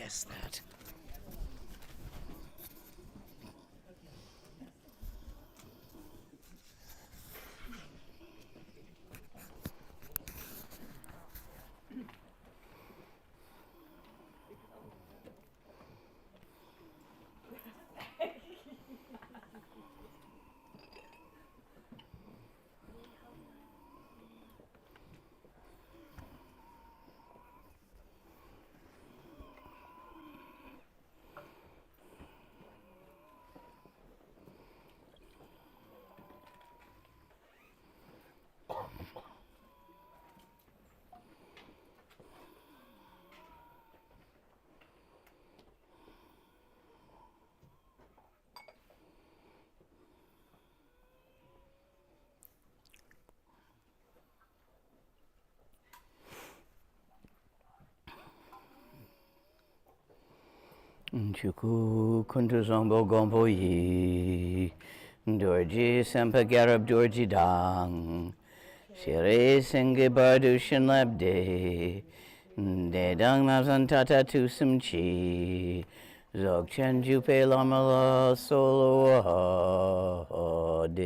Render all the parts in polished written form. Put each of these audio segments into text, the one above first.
guess that. Chuku kuntu zombo gombo yi, dorji sempa garab dorji dang, shire singe bardu shin labde, de dang nazan tata tu chi, Dzogchen jupe lama la solo deb.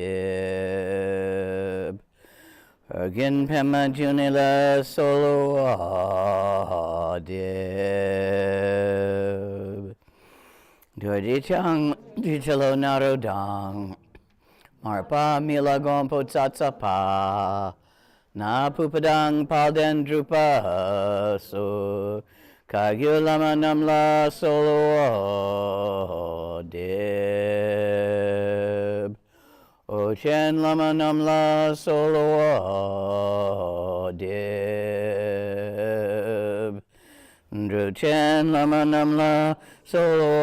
Ergin pema junila solo deb. Dorji chang dichalo naro dang. Marpa mila gompo tsatsapa. Na pupadang palden drupa so. Kagyu lama namla solo deb. Ochen lama namla solo deb. Druchen lama namla solo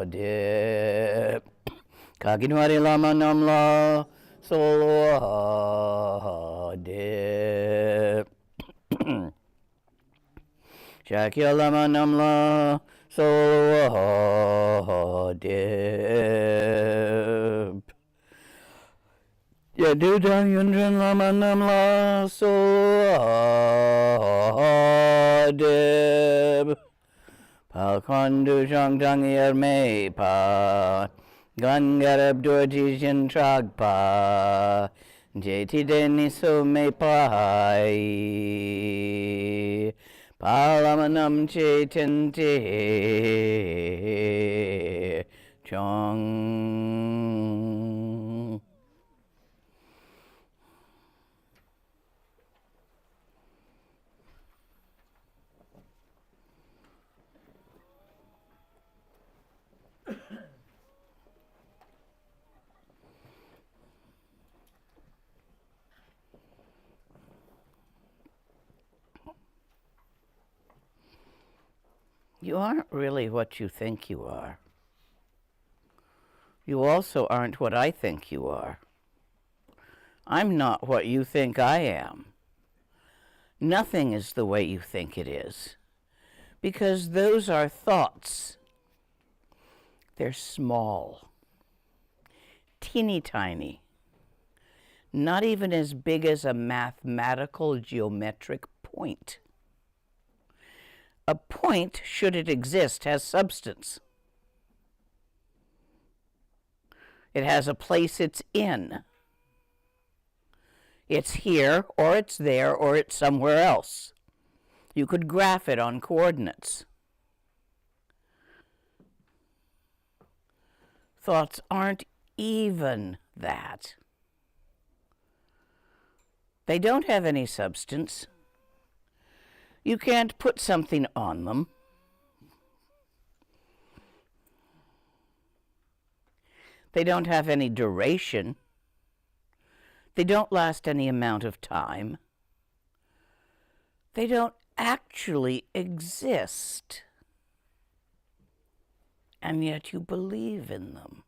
deb. Kaginwari lama namla solo deb. Shakya lama namla solo deb. Yaduda yundran lama namla solo deb. Palkondu shangdang yerme pa. Gangarab dorji jintragpa. Jeti deni so me pai. Palamanam chetente chong. You aren't really what you think you are. You also aren't what I think you are. I'm not what you think I am. Nothing is the way you think it is, because those are thoughts. They're small, teeny tiny, not even as big as a mathematical geometric point. A point, should it exist, has substance. It has a place it's in. It's here, or it's there, or it's somewhere else. You could graph it on coordinates. Thoughts aren't even that. They don't have any substance. You can't put something on them. They don't have any duration. They don't last any amount of time. They don't actually exist. And yet you believe in them.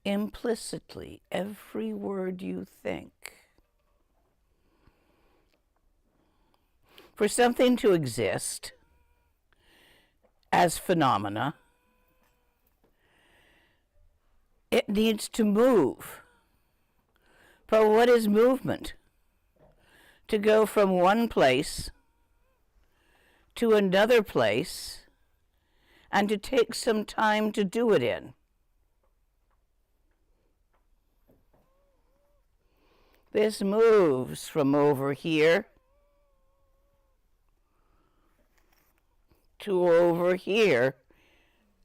Implicitly, every word you think. For something to exist as phenomena, it needs to move. But what is movement? To go from one place to another place and to take some time to do it in. This moves from over here to over here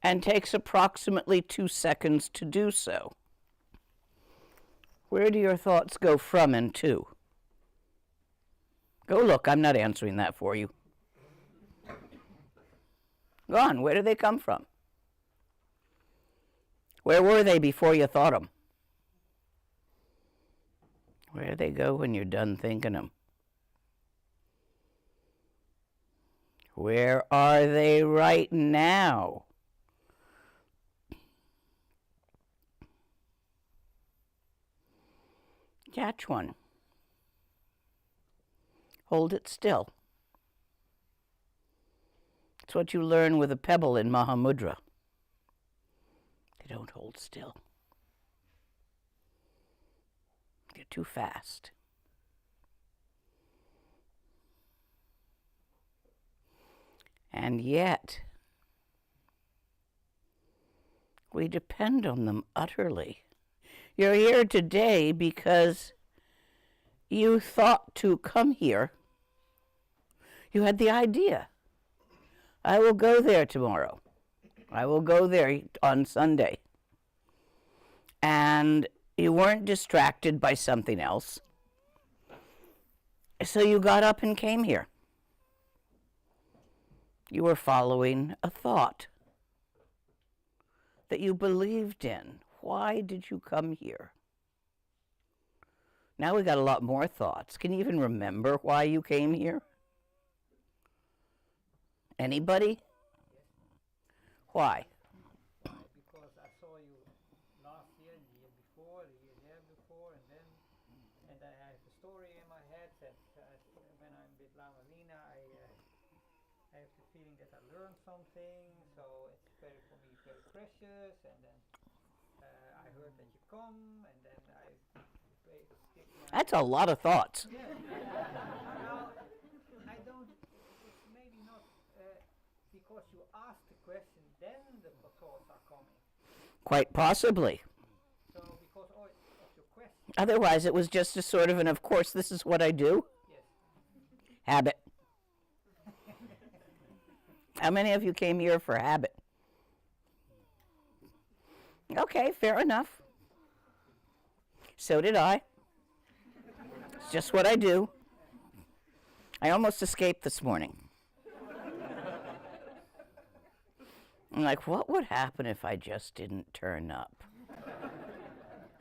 and takes approximately 2 seconds to do so. Where do your thoughts go from and to? Go look, I'm not answering that for you. Go on, where do they come from? Where were they before you thought them? Where do they go when you're done thinking them? Where are they right now? Catch one. Hold it still. It's what you learn with a pebble in Mahamudra. They don't hold still. They're too fast. And yet, we depend on them utterly. You're here today because you thought to come here. You had the idea. I will go there tomorrow. I will go there on Sunday. And you weren't distracted by something else. So you got up and came here. You were following a thought that you believed in. Why did you come here? Now we got a lot more thoughts. Can you even remember why you came here? Anybody? Why? Because I saw you last year, the year before, the year before, and I have a story in my head that when I'm with Lama Lena, I have the feeling that I learned something, so it's very, for me, very precious. And then I heard that you come, and then I stick my... That's a lot of thoughts. Yeah. Now, I don't, it's maybe not because you asked the question, then the thoughts are coming. Quite possibly. So, because of your question. Otherwise, it was just a sort of an, of course, this is what I do. Yes. Habit. How many of you came here for habit? Okay, fair enough. So did I. It's just what I do. I almost escaped this morning. I'm like, what would happen if I just didn't turn up?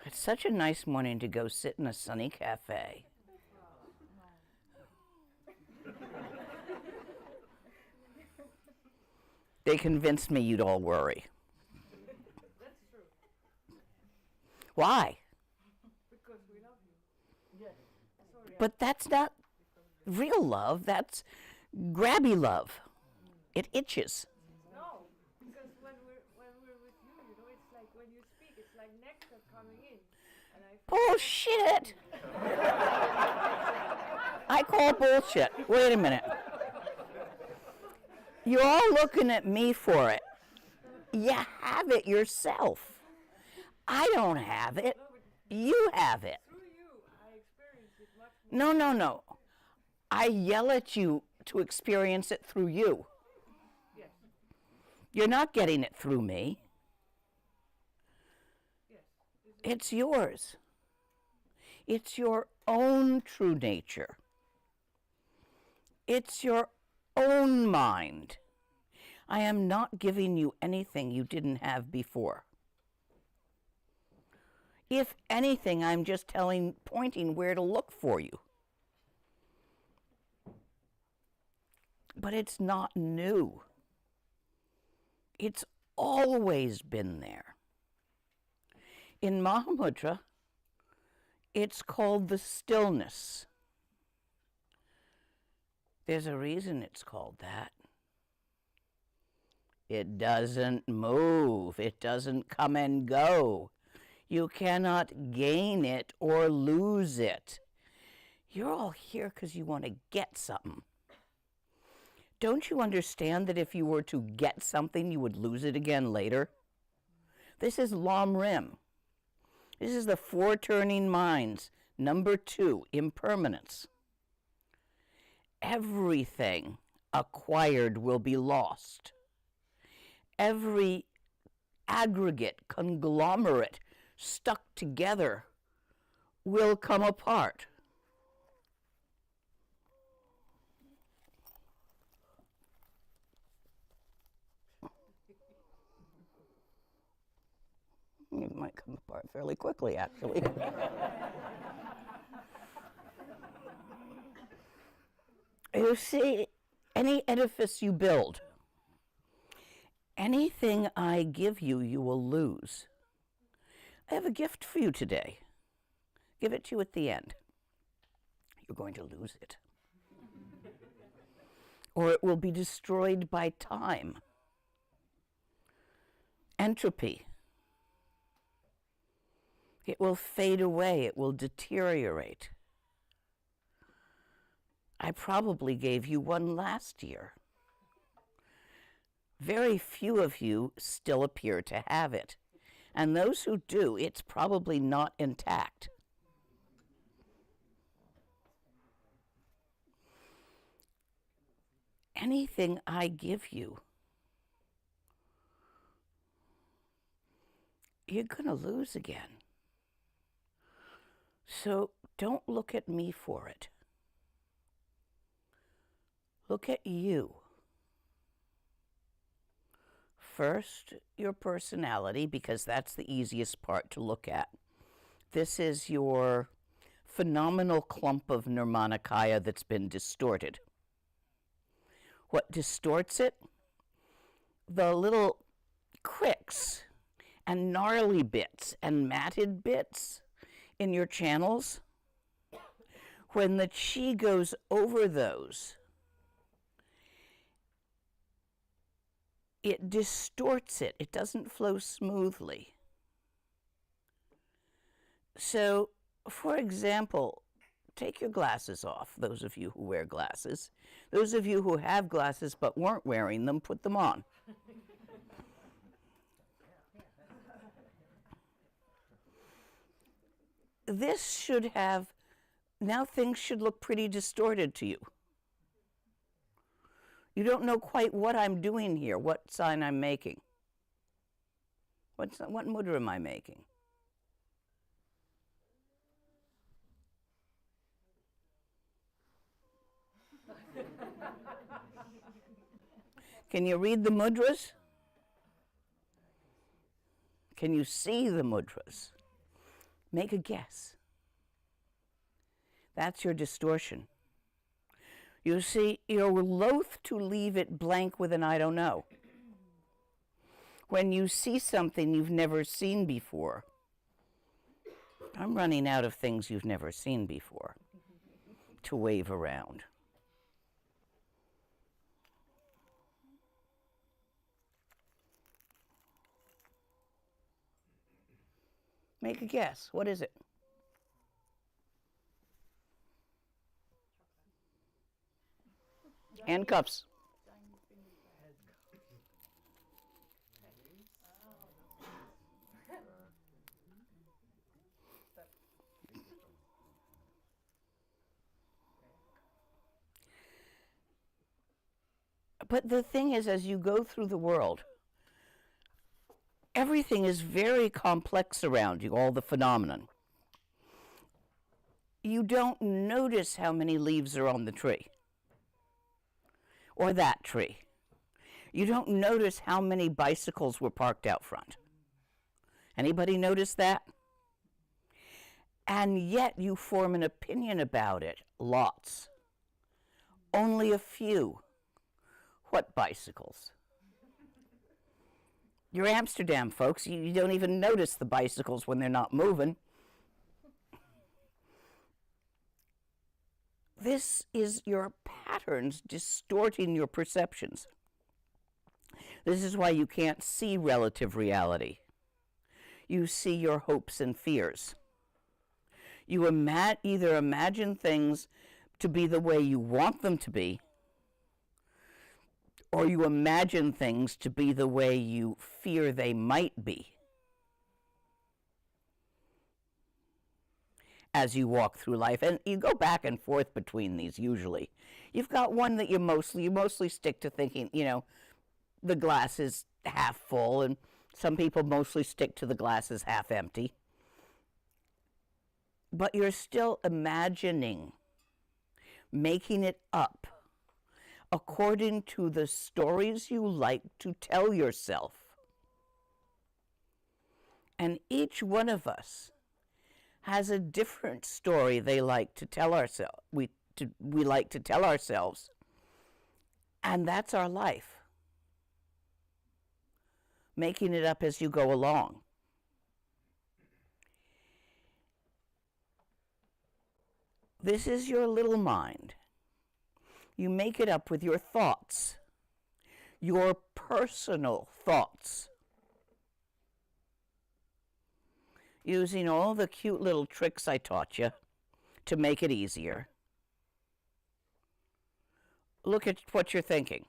It's such a nice morning to go sit in a sunny cafe. They convinced me you'd all worry. That's true. Why? Because we love you. Yes. Sorry. But that's not real love. That's grabby love. It itches. No, because when we're with you, you know, it's like when you speak, it's like nectar coming in. And Bullshit! I call bullshit. Wait a minute. You're all looking at me for it. You have it yourself. I don't have it. You have it. through you, I experience it much more. No. I yell at you to experience it through you. Yes. You're not getting it through me. Yes. It's yours. It's your own true nature. It's your own mind. I am not giving you anything you didn't have before. If anything, I'm just pointing where to look for you. But it's not new. It's always been there. In Mahamudra, it's called the stillness. There's a reason it's called that. It doesn't move. It doesn't come and go. You cannot gain it or lose it. You're all here because you want to get something. Don't you understand that if you were to get something, you would lose it again later? This is Lam Rim. This is the four turning minds. Number 2, impermanence. Everything acquired will be lost. Every aggregate, conglomerate, stuck together will come apart. It might come apart fairly quickly, actually. You see, any edifice you build, anything I give you, you will lose. I have a gift for you today. Give it to you at the end. You're going to lose it. Or it will be destroyed by time. Entropy. It will fade away. It will deteriorate. I probably gave you one last year. Very few of you still appear to have it. And those who do, it's probably not intact. Anything I give you, you're going to lose again. So don't look at me for it. Look at you. First, your personality, because that's the easiest part to look at. This is your phenomenal clump of Nirmanakaya that's been distorted. What distorts it? The little cricks and gnarly bits and matted bits in your channels. When the chi goes over those, it distorts it. It doesn't flow smoothly. So, for example, take your glasses off, those of you who wear glasses. Those of you who have glasses but weren't wearing them, put them on. This should have, now things should look pretty distorted to you. You don't know quite what I'm doing here, what sign I'm making. What mudra am I making? Can you read the mudras? Can you see the mudras? Make a guess. That's your distortion. You see, you're loath to leave it blank with an I don't know. When you see something you've never seen before, I'm running out of things you've never seen before to wave around. Make a guess. What is it? Handcuffs. But the thing is, as you go through the world, everything is very complex around you, all the phenomenon. You don't notice how many leaves are on the tree. Or that tree. You don't notice how many bicycles were parked out front. Anybody notice that? And yet you form an opinion about it. Lots. Only a few. What bicycles? You're Amsterdam, folks. You don't even notice the bicycles when they're not moving. This is your patterns distorting your perceptions. This is why you can't see relative reality. You see your hopes and fears. You either imagine things to be the way you want them to be, or you imagine things to be the way you fear they might be as you walk through life. And you go back and forth between these usually. You've got one that you mostly stick to thinking, the glass is half full, and some people mostly stick to the glass is half empty. But you're still imagining, making it up according to the stories you like to tell yourself. And each one of us has a different story they like to tell ourselves. We like to tell ourselves, and that's our life. Making it up as you go along. This is your little mind. You make it up with your thoughts, your personal thoughts, using all the cute little tricks I taught you to make it easier. Look at what you're thinking.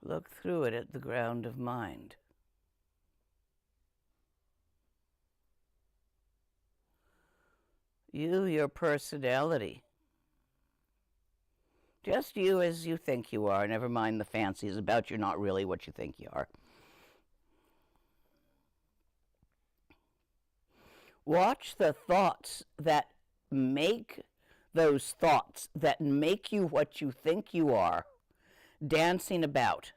Look through it at the ground of mind. You, your personality. Just you as you think you are. Never mind the fancies about you're not really what you think you are. Watch the thoughts that make those thoughts that make you what you think you are dancing about.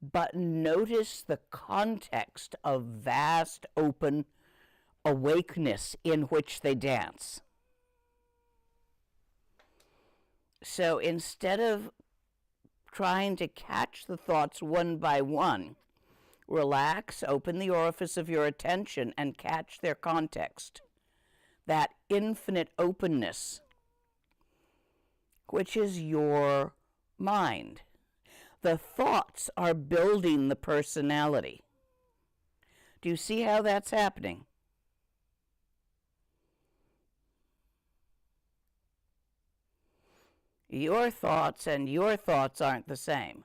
But notice the context of vast open awakeness in which they dance. So instead of trying to catch the thoughts one by one, relax, open the orifice of your attention and catch their context. That infinite openness, which is your mind. The thoughts are building the personality. Do you see how that's happening? Your thoughts and your thoughts aren't the same.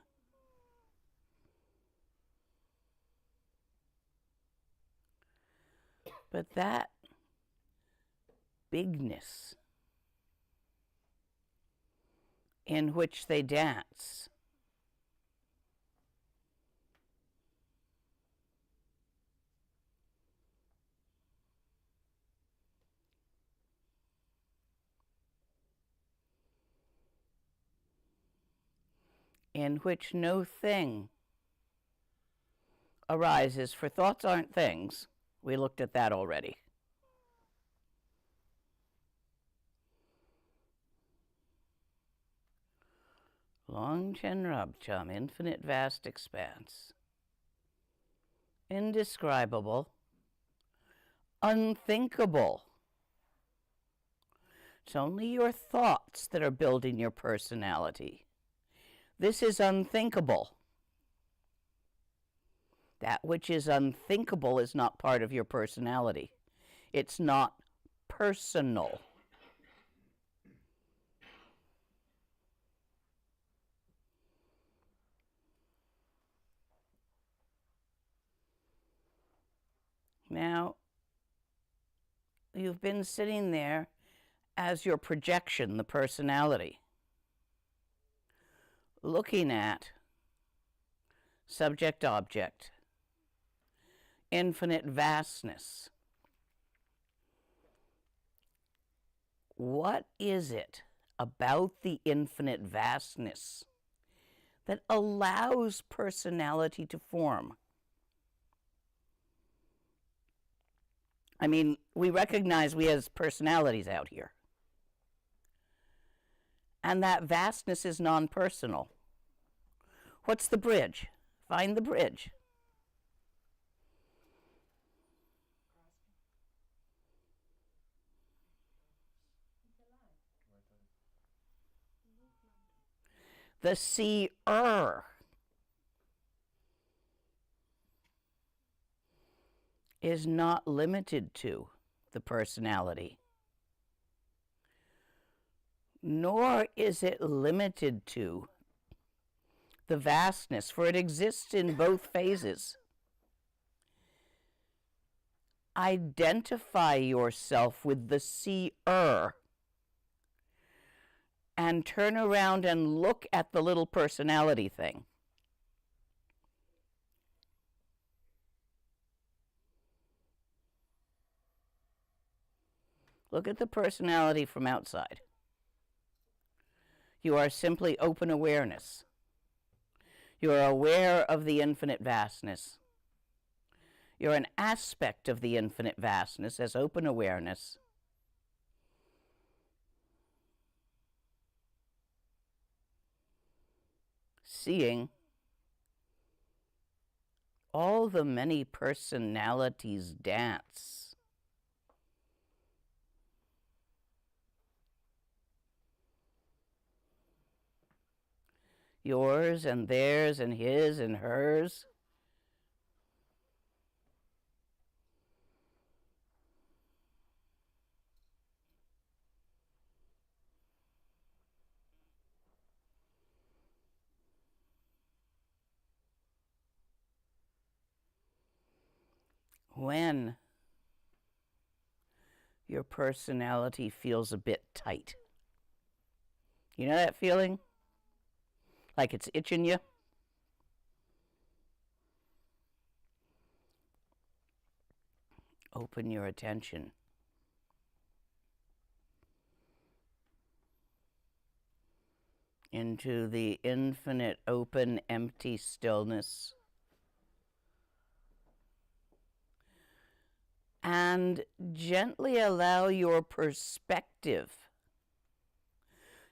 But that bigness in which they dance in which no thing arises, for thoughts aren't things. We looked at that already. Long Chen Rabcham, infinite vast expanse. Indescribable. Unthinkable. It's only your thoughts that are building your personality. This is unthinkable. That which is unthinkable is not part of your personality. It's not personal. Now, you've been sitting there as your projection, the personality, looking at subject-object, infinite vastness. What is it about the infinite vastness that allows personality to form? I mean, we recognize we have personalities out here. And that vastness is non-personal. What's the bridge? Find the bridge. The seer. is not limited to the personality, nor is it limited to the vastness, for it exists in both phases. Identify yourself with the seer and turn around and look at the little personality thing. Look at the personality from outside. You are simply open awareness. You are aware of the infinite vastness. You're an aspect of the infinite vastness as open awareness. Seeing all the many personalities dance. Yours and theirs and his and hers. When your personality feels a bit tight. You know that feeling? Like it's itching you? Open your attention into the infinite, open, empty stillness. And gently allow your perspective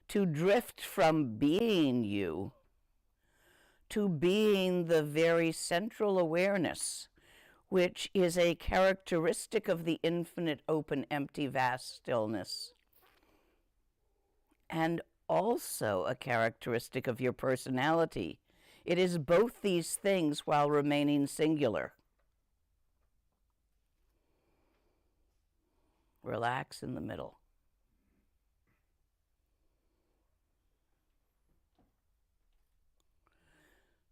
to drift from being you to being the very central awareness, which is a characteristic of the infinite, open, empty, vast stillness, and also a characteristic of your personality. It is both these things while remaining singular. Relax in the middle.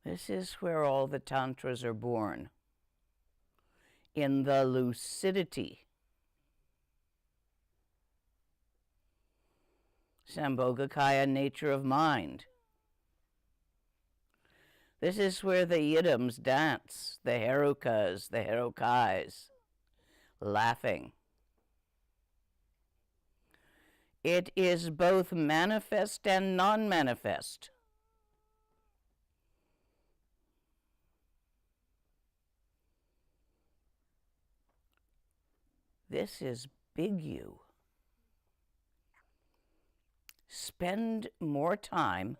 This is where all the tantras are born, in the lucidity. Sambhogakaya nature of mind. This is where the yidams dance, the herukas, the herukais, laughing. It is both manifest and non-manifest. This is big you. Spend more time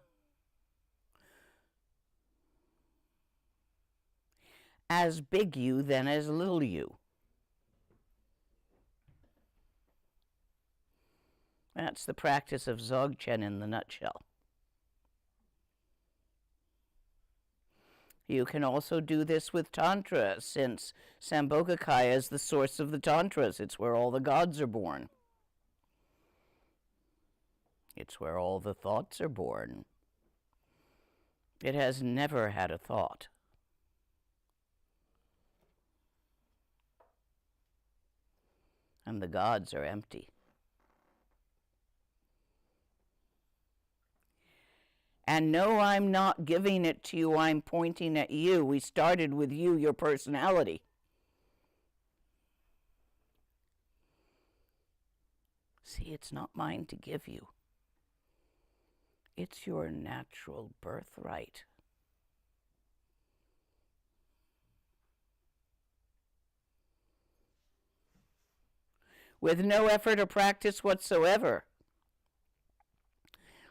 as big you than as little you. That's the practice of Dzogchen in the nutshell. You can also do this with Tantra, since Sambhogakaya is the source of the Tantras. It's where all the gods are born. It's where all the thoughts are born. It has never had a thought. And the gods are empty. And no, I'm not giving it to you, I'm pointing at you. We started with you, your personality. See, it's not mine to give you. It's your natural birthright. With no effort or practice whatsoever,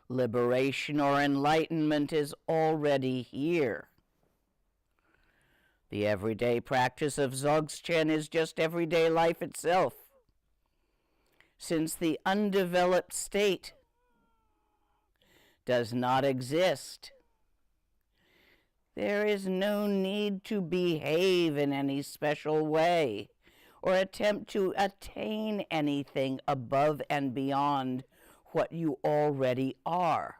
liberation or enlightenment is already here. The everyday practice of Dzogchen is just everyday life itself. Since the undeveloped state does not exist, there is no need to behave in any special way. or attempt to attain anything above and beyond what you already are.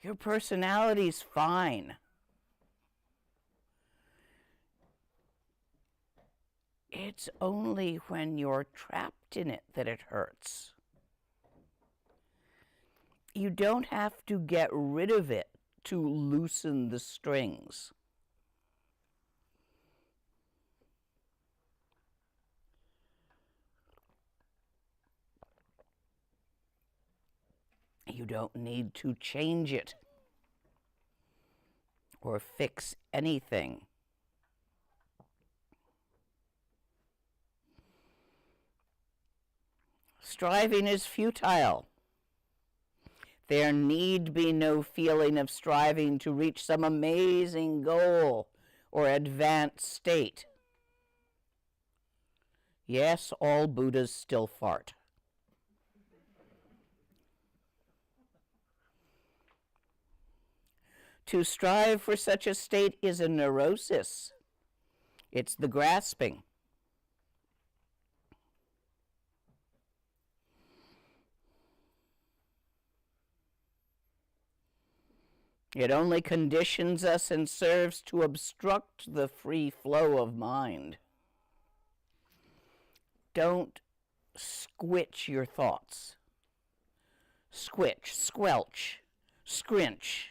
Your personality's fine. It's only when you're trapped in it that it hurts. You don't have to get rid of it to loosen the strings. You don't need to change it or fix anything. Striving is futile. There need be no feeling of striving to reach some amazing goal or advanced state. Yes, all Buddhas still fart. To strive for such a state is a neurosis. It's the grasping. It only conditions us and serves to obstruct the free flow of mind. Don't squitch your thoughts. Squitch, squelch, scrinch.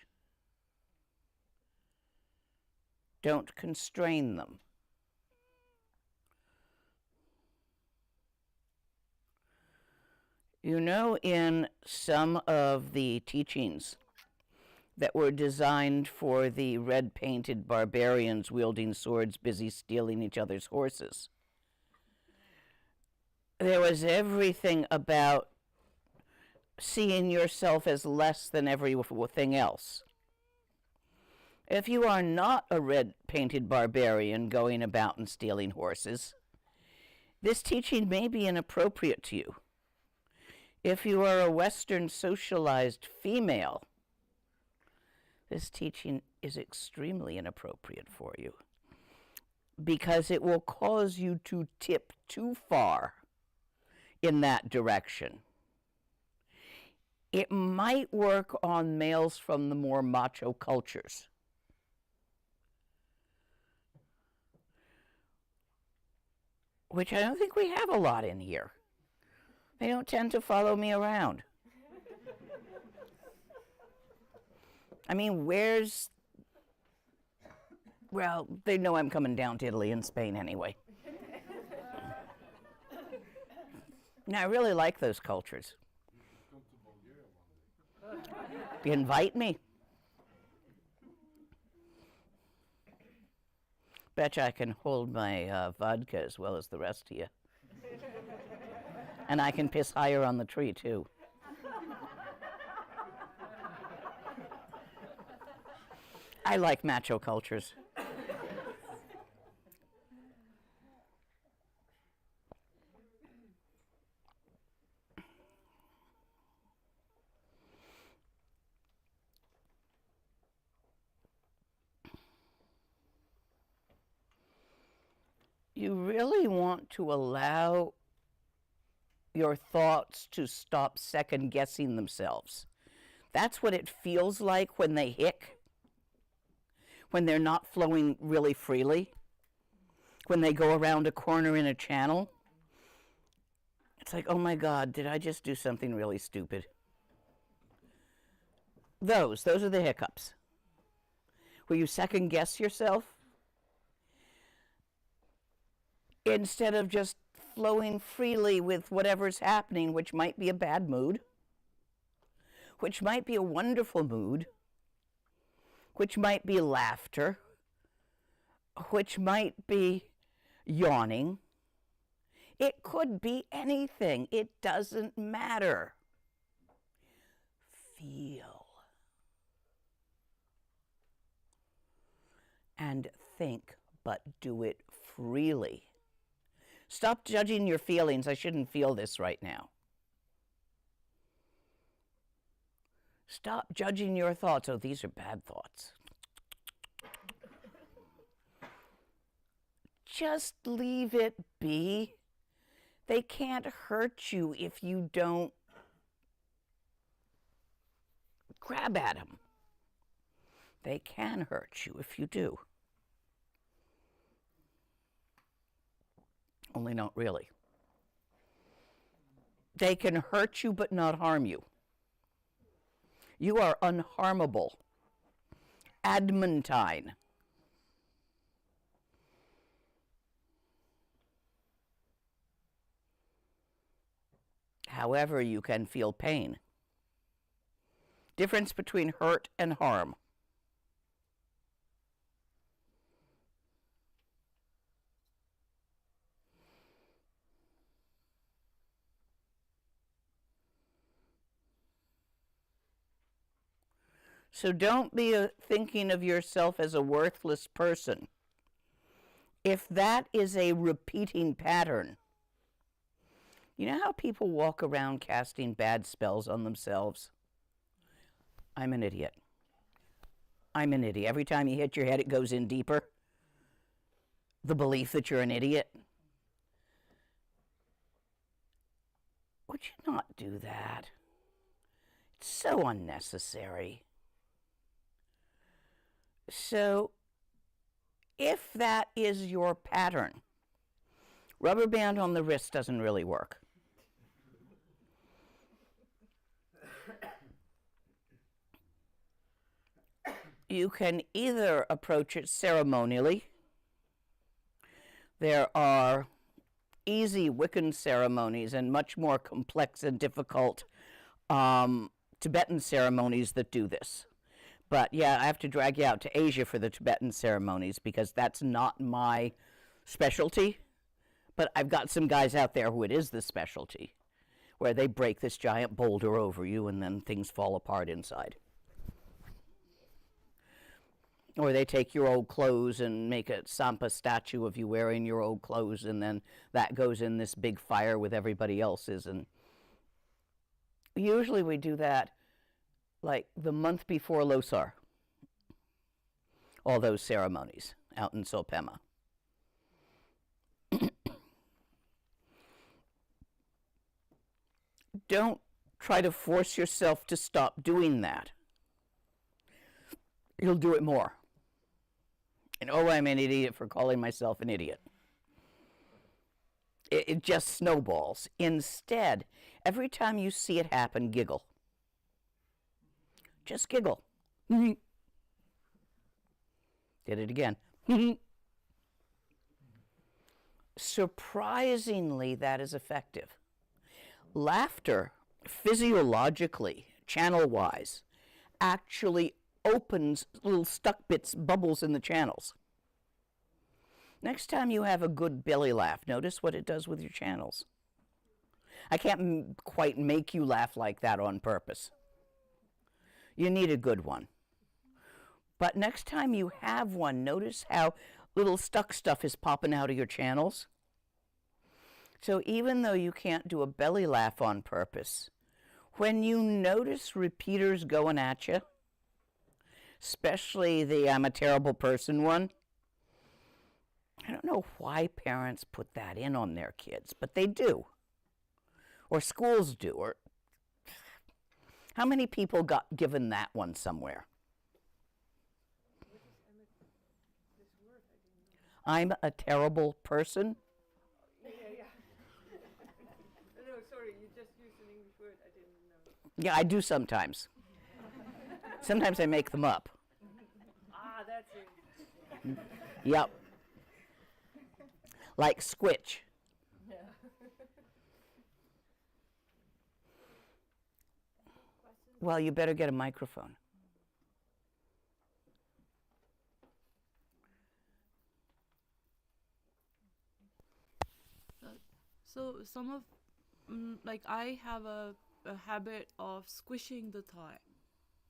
Don't constrain them. You know, in some of the teachings that were designed for the red-painted barbarians wielding swords busy stealing each other's horses, there was everything about seeing yourself as less than everything else. If you are not a red-painted barbarian going about and stealing horses, this teaching may be inappropriate to you. If you are a Western socialized female, this teaching is extremely inappropriate for you because it will cause you to tip too far in that direction. It might work on males from the more macho cultures. Which I don't think we have a lot in here. They don't tend to follow me around. I mean, well, they know I'm coming down to Italy and Spain anyway. Now, I really like those cultures. Invite me. Betcha I can hold my vodka as well as the rest of you. And I can piss higher on the tree, too. I like macho cultures. You really want to allow your thoughts to stop second-guessing themselves. That's what it feels like when they hick, when they're not flowing really freely, when they go around a corner in a channel. It's like, oh my God, did I just do something really stupid? Those are the hiccups, where you second-guess yourself instead of just flowing freely with whatever's happening, which might be a bad mood, which might be a wonderful mood, which might be laughter, which might be yawning. It could be anything. It doesn't matter. Feel. And think, but do it freely. Stop judging your feelings. I shouldn't feel this right now. Stop judging your thoughts. Oh, these are bad thoughts. just leave it be. They can't hurt you if you don't grab at them. They can hurt you if you do. Only not really. They can hurt you but not harm you. You are unharmable. Adamantine. However, you can feel pain. Difference between hurt and harm. So don't be thinking of yourself as a worthless person. If that is a repeating pattern, you know how people walk around casting bad spells on themselves? I'm an idiot. I'm an idiot. Every time you hit your head, it goes in deeper. The belief that you're an idiot. Would you not do that? It's so unnecessary. So, if that is your pattern, rubber band on the wrist doesn't really work. You can either approach it ceremonially. There are easy Wiccan ceremonies and much more complex and difficult Tibetan ceremonies that do this. But yeah, I have to drag you out to Asia for the Tibetan ceremonies because that's not my specialty. But I've got some guys out there who it is the specialty, where they break this giant boulder over you and then things fall apart inside. Or they take your old clothes and make a Sampa statue of you wearing your old clothes, and then that goes in this big fire with everybody else's. And usually we do that like the month before Losar. All those ceremonies out in Sopema. Don't try to force yourself to stop doing that. You'll do it more. And oh, I'm an idiot for calling myself an idiot. It just snowballs. Instead, every time you see it happen, giggle. Just giggle. Did it again. Surprisingly, that is effective. Laughter, physiologically, channel-wise, actually opens little stuck bits, bubbles in the channels. Next time you have a good belly laugh, notice what it does with your channels. I can't quite make you laugh like that on purpose. You need a good one. But next time you have one, notice how little stuck stuff is popping out of your channels. So even though you can't do a belly laugh on purpose, when you notice repeaters going at you, especially the I'm a terrible person one, I don't know why parents put that in on their kids, but they do. Or schools do. Or how many people got given that one somewhere? I'm a terrible person. Yeah. No, sorry, you just used an English word I didn't know. Yeah, I do sometimes. Sometimes I make them up. Ah, that's it. Yep. Like squitch. Yeah. Well, you better get a microphone. So some of, like I have a habit of squishing the thought.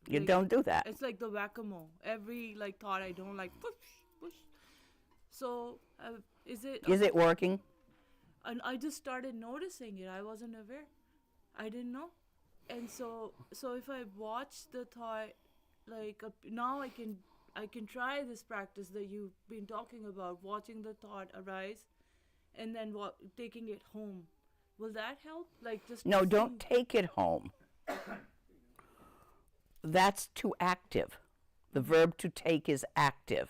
You Like, don't do that. It's like the whack-a-mole. Every like thought I don't like push. So is it working? And I just started noticing it. I wasn't aware. I didn't know. And so if I watch the thought, like now I can I can try this practice that you've been talking about, watching the thought arise and then taking it home. Will that help? Like just No, don't take it home. That's too active. The verb to take is active.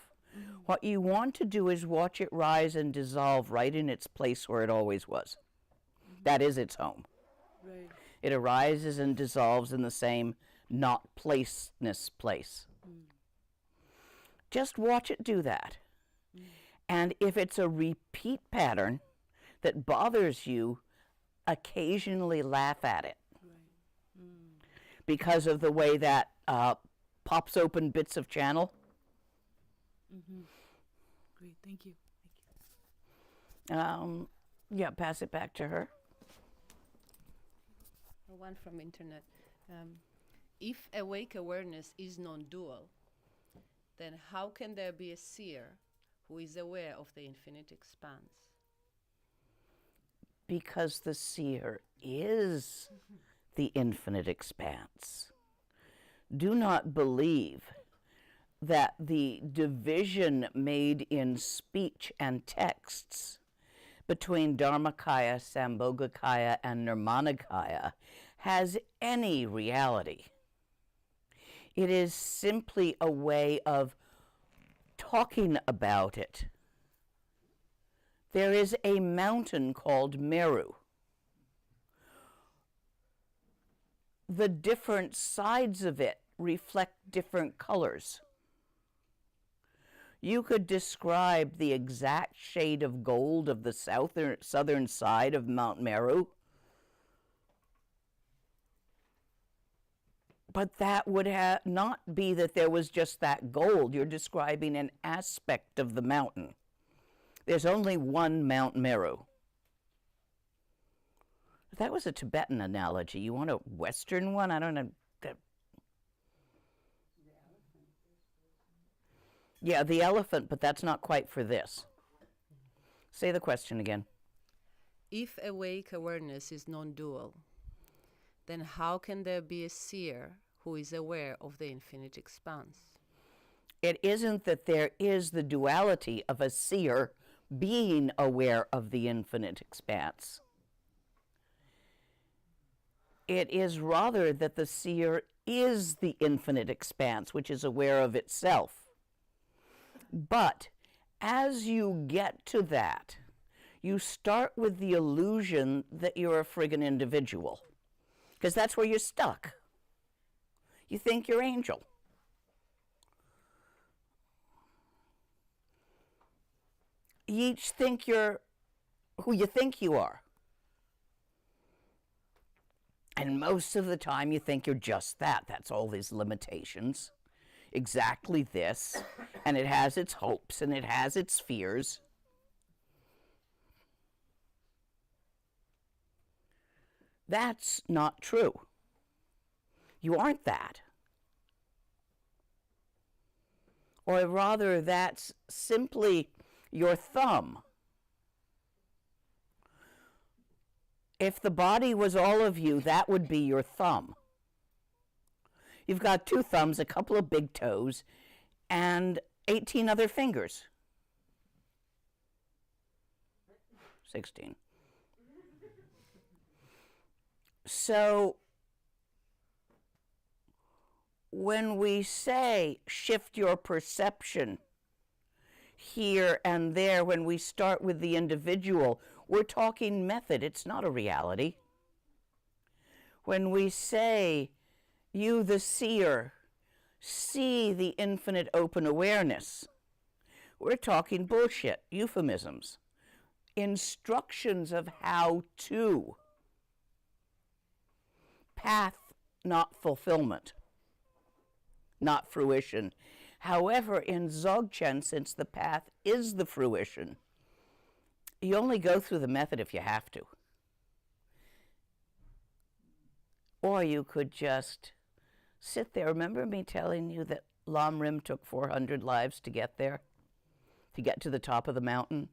What you want to do is watch it rise and dissolve right in its place where it always was. That is its home. Right. It arises and dissolves in the same not placeness place. Just watch it do that. And if it's a repeat pattern that bothers you, occasionally laugh at it. Right. Because of the way that pops open bits of channel. Great, thank you. Yeah, pass it back to her. One from internet. If awake awareness is non-dual, then how can there be a seer who is aware of the infinite expanse? Because the seer is the infinite expanse. Do not believe that the division made in speech and texts between Dharmakaya, Sambhogakaya, and Nirmanakaya has any reality. It is simply a way of talking about it. There is a mountain called Meru. The different sides of it reflect different colors. You could describe the exact shade of gold of the southern side of Mount Meru, but that would not be that there was just that gold. You're describing an aspect of the mountain. There's only one Mount Meru. That was a Tibetan analogy. You want a Western one? I don't know. Yeah, the elephant, but that's not quite for this. Say the question again. If awake awareness is non-dual, then how can there be a seer who is aware of the infinite expanse? It isn't that there is the duality of a seer being aware of the infinite expanse. It is rather that the seer is the infinite expanse, which is aware of itself. But as you get to that, you start with the illusion that you're a friggin' individual, because that's where you're stuck. You think you're angel. You each think you're who you think you are. And most of the time you think you're just that. That's all these limitations. Exactly this. And it has its hopes and it has its fears. That's not true. You aren't that. Or rather, that's simply your thumb. If the body was all of you, that would be your thumb. You've got 2 thumbs, a couple of big toes, and 18 other fingers. 16. So, when we say shift your perception here and there, when we start with the individual, we're talking method. It's not a reality. When we say, you the seer, see the infinite open awareness, we're talking bullshit, euphemisms, instructions of how to. Path, not fulfillment, not fruition. However, in Dzogchen, since the path is the fruition, you only go through the method if you have to. Or you could just sit there. Remember me telling you that Lam Rim took 400 lives to get there? To get to the top of the mountain?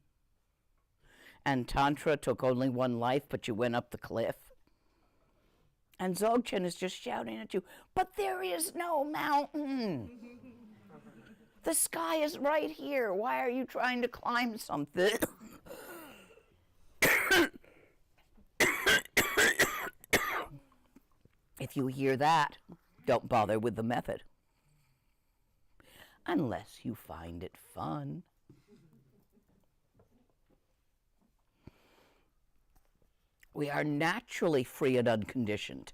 And Tantra took only 1 life, but you went up the cliff? And Dzogchen is just shouting at you, but there is no mountain. The sky is right here. Why are you trying to climb something? If you hear that, don't bother with the method. Unless you find it fun. We are naturally free and unconditioned.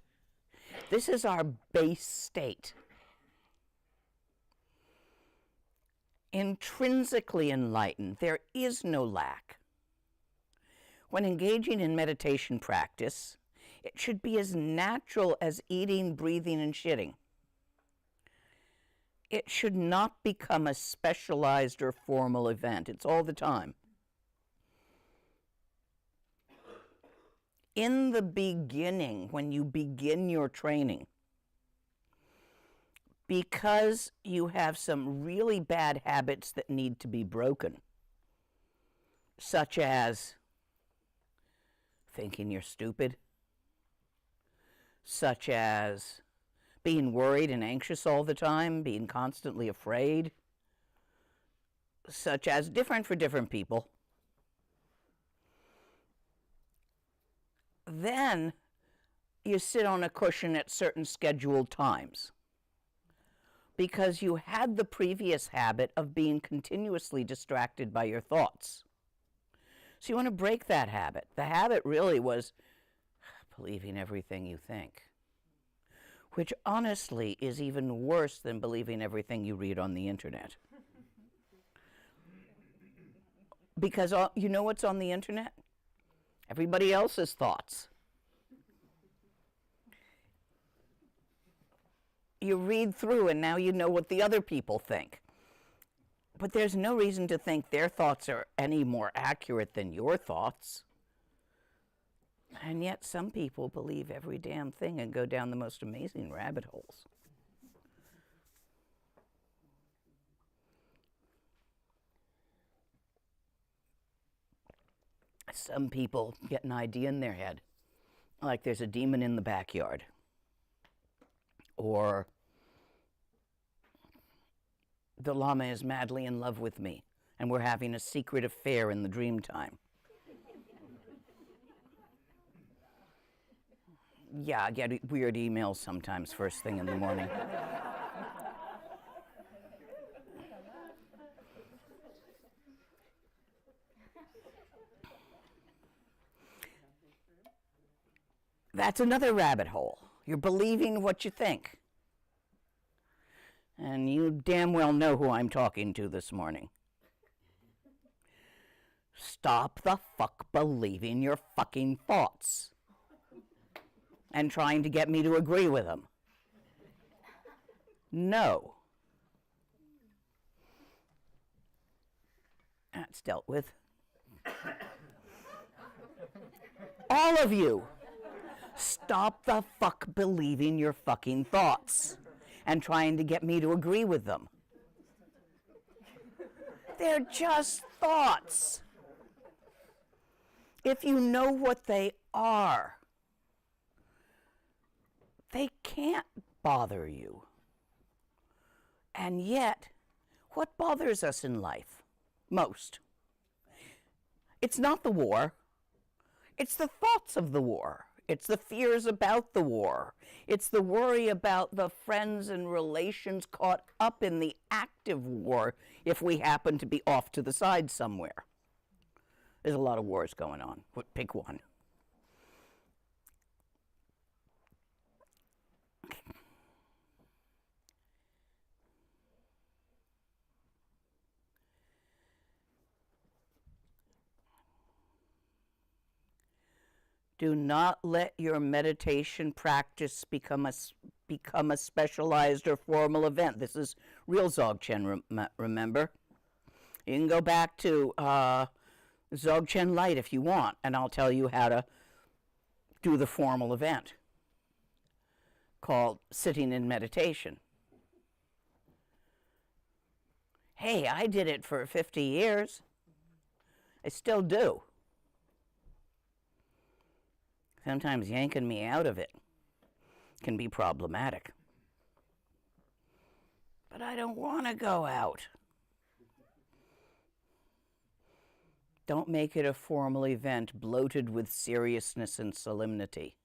This is our base state. Intrinsically enlightened, there is no lack. When engaging in meditation practice, it should be as natural as eating, breathing, and shitting. It should not become a specialized or formal event. It's all the time. In the beginning, when you begin your training, because you have some really bad habits that need to be broken, such as thinking you're stupid, such as being worried and anxious all the time, being constantly afraid, such as different for different people, then you sit on a cushion at certain scheduled times because you had the previous habit of being continuously distracted by your thoughts. So you want to break that habit. The habit really was believing everything you think, which honestly is even worse than believing everything you read on the internet. Because you know what's on the internet? Everybody else's thoughts. You read through and now you know what the other people think. But there's no reason to think their thoughts are any more accurate than your thoughts. And yet some people believe every damn thing and go down the most amazing rabbit holes. Some people get an idea in their head, like there's a demon in the backyard, or the Lama is madly in love with me, and we're having a secret affair in the dream time. Yeah, I get weird emails sometimes first thing in the morning. That's another rabbit hole. You're believing what you think. And you damn well know who I'm talking to this morning. Stop the fuck believing your fucking thoughts and trying to get me to agree with them. No. That's dealt with. All of you. Stop the fuck believing your fucking thoughts and trying to get me to agree with them. They're just thoughts. If you know what they are, they can't bother you. And yet, what bothers us in life most? It's not the war. It's the thoughts of the war. It's the fears about the war. It's the worry about the friends and relations caught up in the active war if we happen to be off to the side somewhere. There's a lot of wars going on. Pick one. Do not let your meditation practice become a specialized or formal event. This is real Dzogchen, remember? You can go back to Dzogchen Light if you want, and I'll tell you how to do the formal event called sitting in meditation. Hey, I did it for 50 years. I still do. Sometimes yanking me out of it can be problematic. But I don't want to go out. Don't make it a formal event bloated with seriousness and solemnity.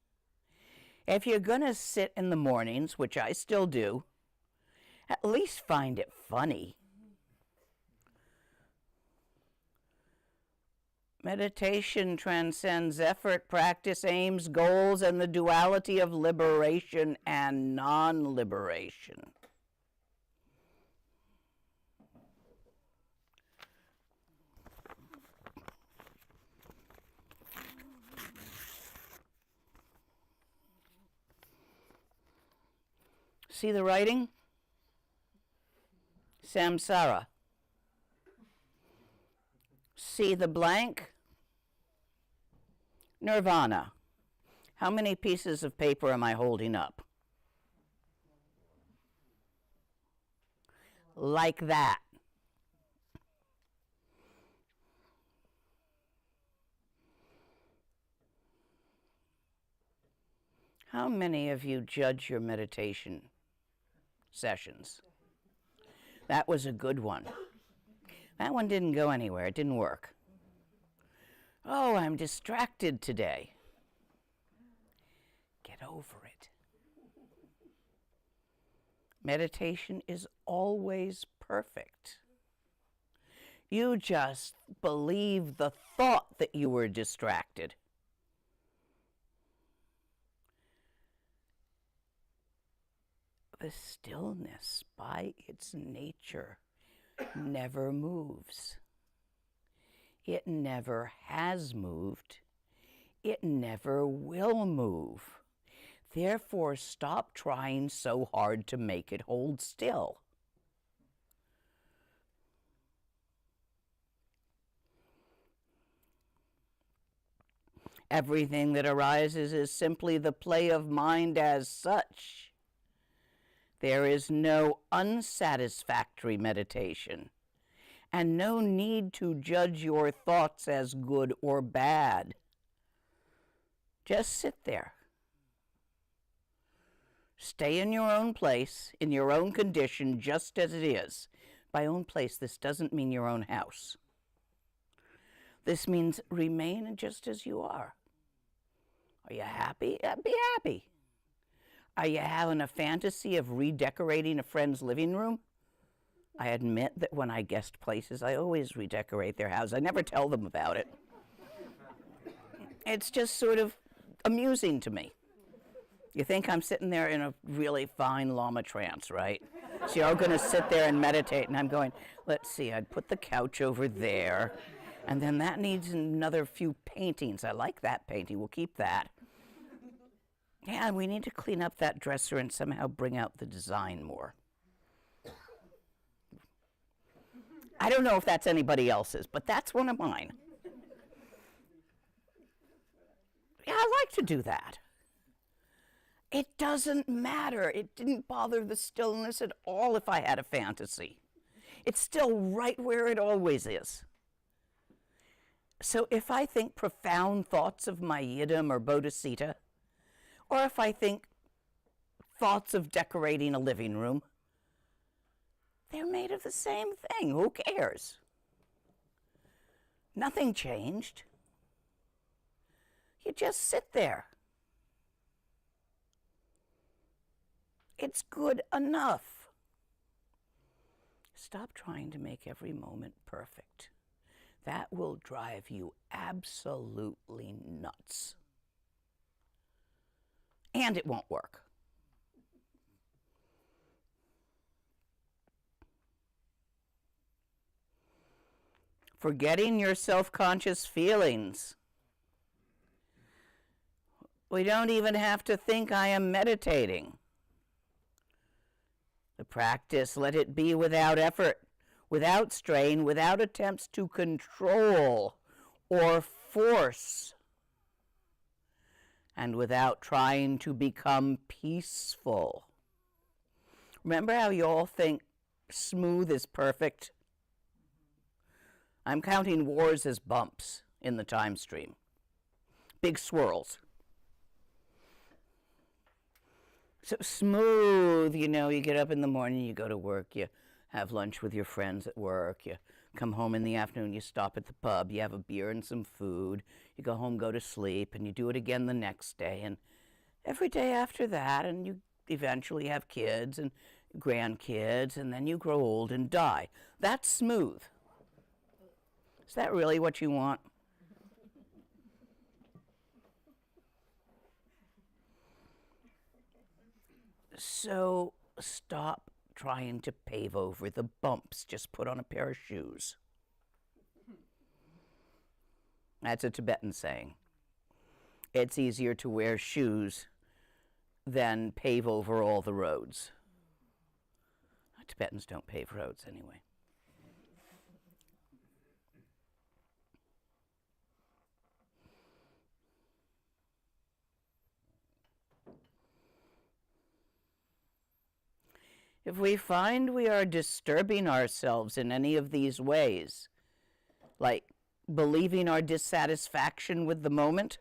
If you're going to sit in the mornings, which I still do, at least find it funny. Meditation transcends effort, practice, aims, goals, and the duality of liberation and non-liberation. See the writing? Samsara. See the blank? Nirvana. How many pieces of paper am I holding up? Like that. How many of you judge your meditation sessions? That was a good one. That one didn't go anywhere. It didn't work. Oh, I'm distracted today. Get over it. Meditation is always perfect. You just believe the thought that you were distracted. The stillness, by its nature, never moves. It never has moved. It never will move. Therefore, stop trying so hard to make it hold still. Everything that arises is simply the play of mind as such. There is no unsatisfactory meditation, and no need to judge your thoughts as good or bad. Just sit there. Stay in your own place, in your own condition, just as it is. By own place, this doesn't mean your own house. This means remain just as you are. Are you happy? Be happy. Are you having a fantasy of redecorating a friend's living room? I admit that when I guest places, I always redecorate their house. I never tell them about it. It's just sort of amusing to me. You think I'm sitting there in a really fine Lama trance, right? So you're all going to sit there and meditate, and I'm going, let's see, I'd put the couch over there, and then that needs another few paintings. I like that painting. We'll keep that. Yeah, we need to clean up that dresser and somehow bring out the design more. I don't know if that's anybody else's, but that's one of mine. Yeah, I like to do that. It doesn't matter. It didn't bother the stillness at all if I had a fantasy. It's still right where it always is. So if I think profound thoughts of my yidam or bodhisattva, or if I think thoughts of decorating a living room, they're made of the same thing. Who cares? Nothing changed. You just sit there. It's good enough. Stop trying to make every moment perfect. That will drive you absolutely nuts. And it won't work. Forgetting your self-conscious feelings. We don't even have to think I am meditating. The practice, let it be without effort, without strain, without attempts to control or force, and without trying to become peaceful. Remember how you all think smooth is perfect? I'm counting wars as bumps in the time stream. Big swirls. So smooth, you know, you get up in the morning, you go to work, you have lunch with your friends at work, you come home in the afternoon, you stop at the pub, you have a beer and some food, you go home, go to sleep, and you do it again the next day, and every day after that, and you eventually have kids and grandkids, and then you grow old and die. That's smooth. Is that really what you want? So stop trying to pave over the bumps. Just put on a pair of shoes. That's a Tibetan saying. It's easier to wear shoes than pave over all the roads. Tibetans don't pave roads anyway. If we find we are disturbing ourselves in any of these ways, like believing our dissatisfaction with the moment,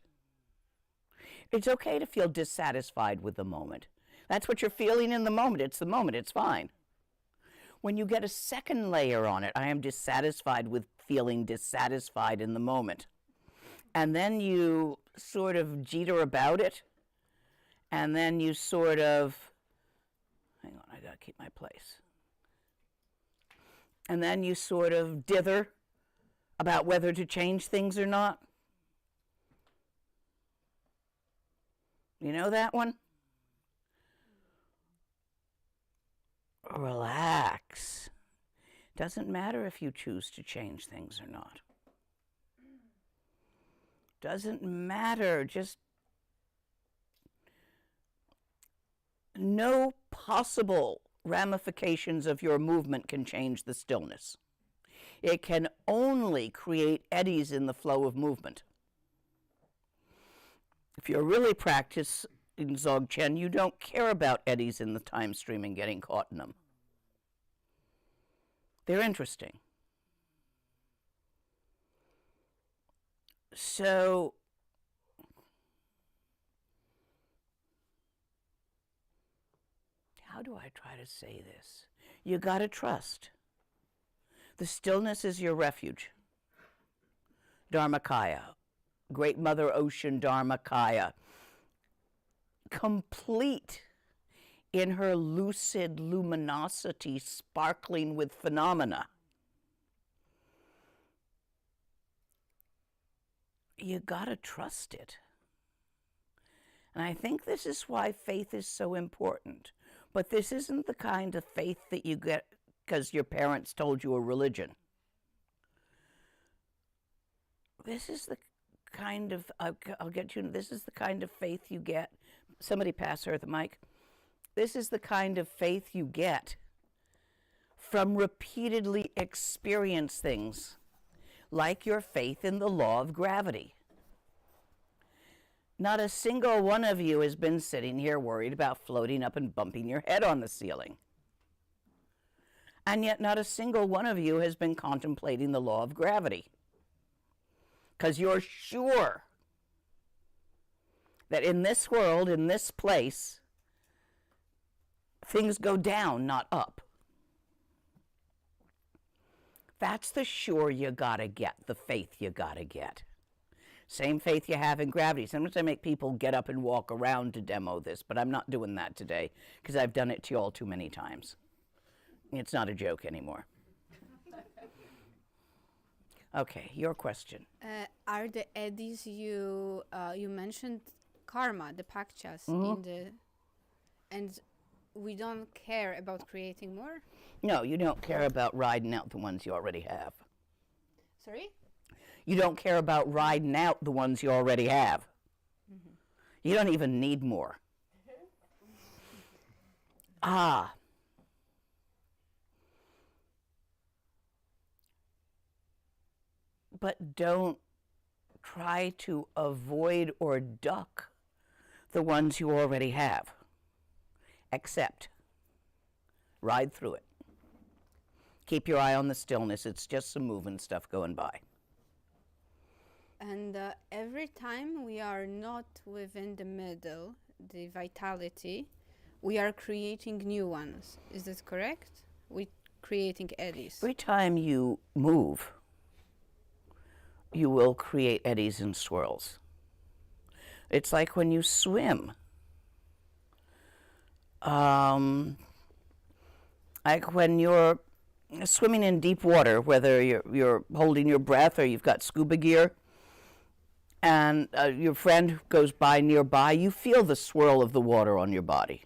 it's okay to feel dissatisfied with the moment. That's what you're feeling in the moment. It's the moment. It's fine. When you get a second layer on it, I am dissatisfied with feeling dissatisfied in the moment. And then you sort of jeter about it, and then you sort of, hang on, I gotta keep my place. And then you sort of dither about whether to change things or not. You know that one? Relax. Doesn't matter if you choose to change things or not. Doesn't matter. Just no possible ramifications of your movement can change the stillness. It can only create eddies in the flow of movement. If you're really practicing Dzogchen, you don't care about eddies in the time stream and getting caught in them. They're interesting. So, how do I try to say this? You gotta trust. The stillness is your refuge. Dharmakaya, Great Mother Ocean Dharmakaya, complete in her lucid luminosity, sparkling with phenomena. You gotta trust it. And I think this is why faith is so important. But this isn't the kind of faith that you get because your parents told you a religion. This is the kind of, I'll get you, this is the kind of faith you get. Somebody pass her the mic. This is the kind of faith you get from repeatedly experience things like your faith in the law of gravity. Not a single one of you has been sitting here worried about floating up and bumping your head on the ceiling. And yet not a single one of you has been contemplating the law of gravity. Because you're sure that in this world, in this place, things go down, not up. That's the sure you gotta get, the faith you gotta get. Same faith you have in gravity. Sometimes I make people get up and walk around to demo this, but I'm not doing that today because I've done it to you all too many times. It's not a joke anymore. Okay, your question. Are the eddies you mentioned karma, the pakchas, in the, and we don't care about creating more? No, you don't care about riding out the ones you already have. Sorry? You don't care about riding out the ones you already have. Mm-hmm. You don't even need more. But don't try to avoid or duck the ones you already have. Accept. Ride through it. Keep your eye on the stillness. It's just some moving stuff going by. And every time we are not within the middle, the vitality, we are creating new ones. Is that correct? We creating eddies? Every time you move, you will create eddies and swirls. It's like when you swim. Like when you're swimming in deep water, whether you're holding your breath or you've got scuba gear, and your friend goes by nearby, you feel the swirl of the water on your body.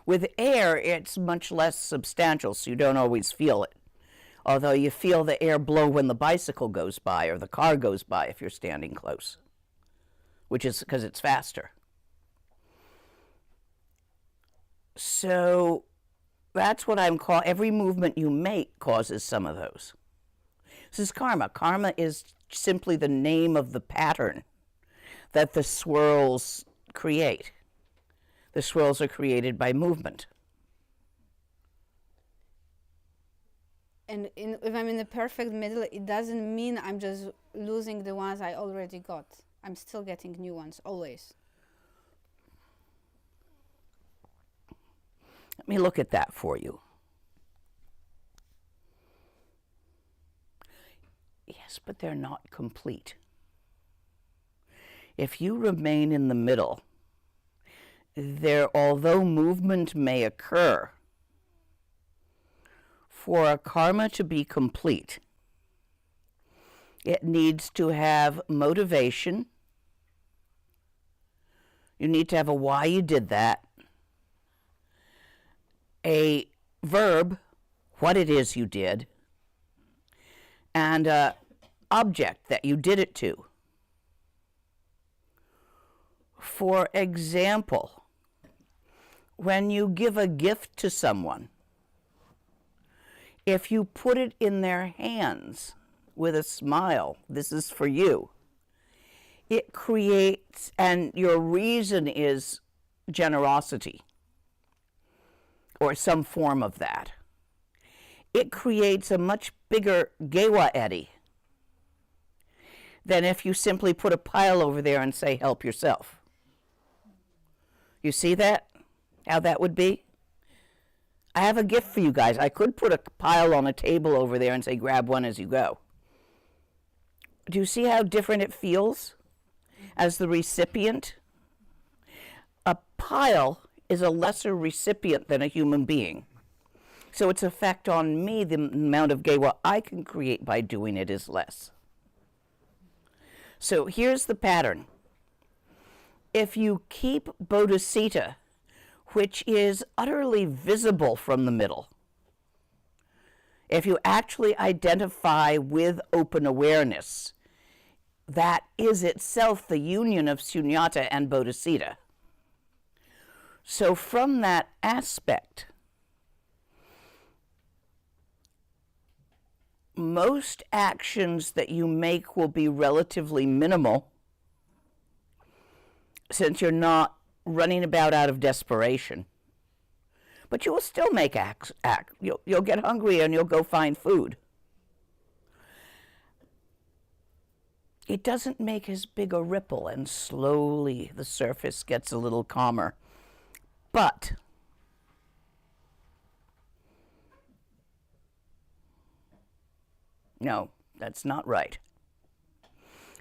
With air, it's much less substantial, so you don't always feel it. Although you feel the air blow when the bicycle goes by or the car goes by if you're standing close, which is because it's faster. So that's what I'm calling, every movement you make causes some of those. This is karma. Karma is simply the name of the pattern that the swirls create. The swirls are created by movement. And if I'm in the perfect middle, it doesn't mean I'm just losing the ones I already got. I'm still getting new ones, always. Let me look at that for you. Yes, but they're not complete. If you remain in the middle, although movement may occur, for a karma to be complete, it needs to have motivation. You need to have a why you did that, a verb, what it is you did, and an object that you did it to. For example, when you give a gift to someone, if you put it in their hands with a smile, this is for you, it creates, and your reason is generosity or some form of that, it creates a much bigger gewa eddy than if you simply put a pile over there and say, help yourself. You see that? How that would be? I have a gift for you guys. I could put a pile on a table over there and say, grab one as you go. Do you see how different it feels as the recipient? A pile is a lesser recipient than a human being. So its effect on me, the amount of gewa I can create by doing it, is less. So here's the pattern. If you keep bodhicitta, which is utterly visible from the middle, if you actually identify with open awareness, that is itself the union of sunyata and bodhicitta. So from that aspect, most actions that you make will be relatively minimal, since you're not running about out of desperation. But you will still make acts. You'll get hungry and you'll go find food. It doesn't make as big a ripple, and slowly the surface gets a little calmer. But no, that's not right.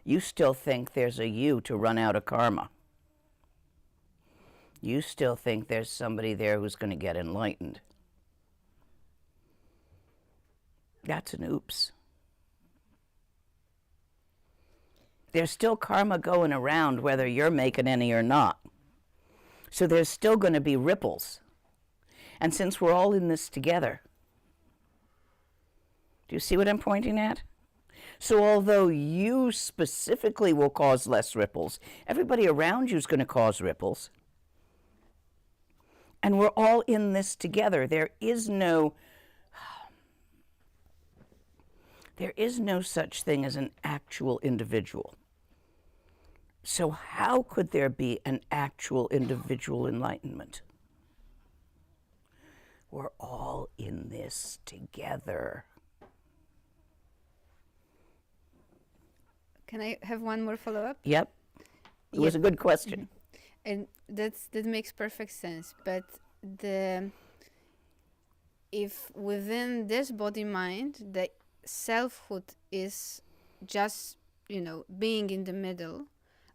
You still think there's a you to run out of karma. You still think there's somebody there who's going to get enlightened. That's an oops. There's still karma going around whether you're making any or not. So there's still going to be ripples. And since we're all in this together, do you see what I'm pointing at? So although you specifically will cause less ripples, everybody around you is going to cause ripples. And we're all in this together. There is no such thing as an actual individual. So how could there be an actual individual enlightenment? We're all in this together. Can I have one more follow-up? Yep. It was a good question. And that makes perfect sense. But if within this body mind the selfhood is just, being in the middle,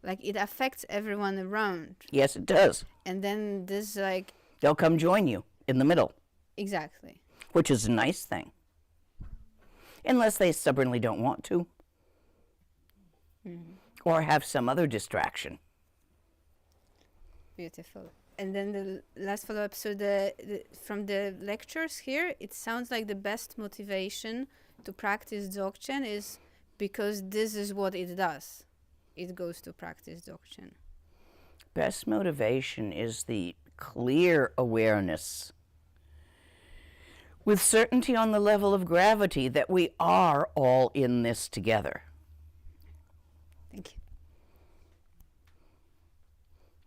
like it affects everyone around. Yes, it does. And then this, like, They'll come join you in the middle, exactly. which is a nice thing. Unless they stubbornly don't want to. Or have some other distraction. Beautiful. And then the last follow-up, so from the lectures here, it sounds like the best motivation to practice Dzogchen is because this is what it does. It goes to practice Dzogchen. Best motivation is the clear awareness with certainty on the level of gravity that we are all in this together. Thank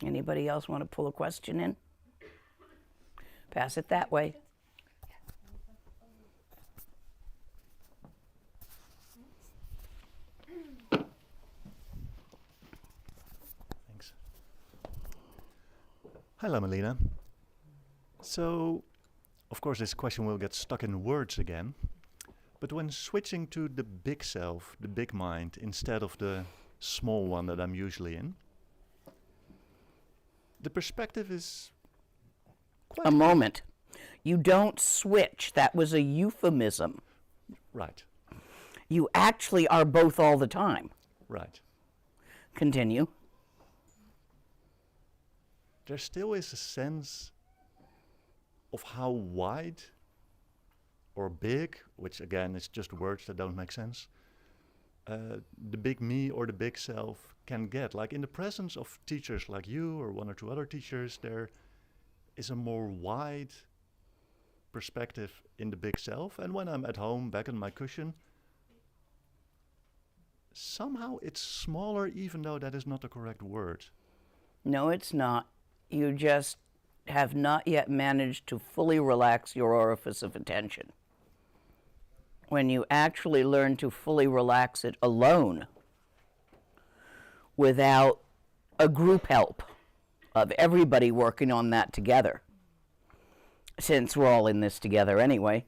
you. Anybody else want to pull a question in? Pass it that way. Thanks. Hi, Lama Lena. So, of course, this question will get stuck in words again. But when switching to the big self, the big mind, instead of the small one that I'm usually in, the perspective is quite... A moment. You don't switch. That was a euphemism. Right, You actually are both all the time. right. Continue. There still is a sense of how wide or big, which again is just words that don't make sense, the big me or the big self can get. Like in the presence of teachers like you or one or two other teachers, there is a more wide perspective in the big self. And when I'm at home, back on my cushion, somehow it's smaller, even though that is not the correct word. No, it's not. You just have not yet managed to fully relax your orifice of attention. When you actually learn to fully relax it alone, without a group help of everybody working on that together, since we're all in this together anyway,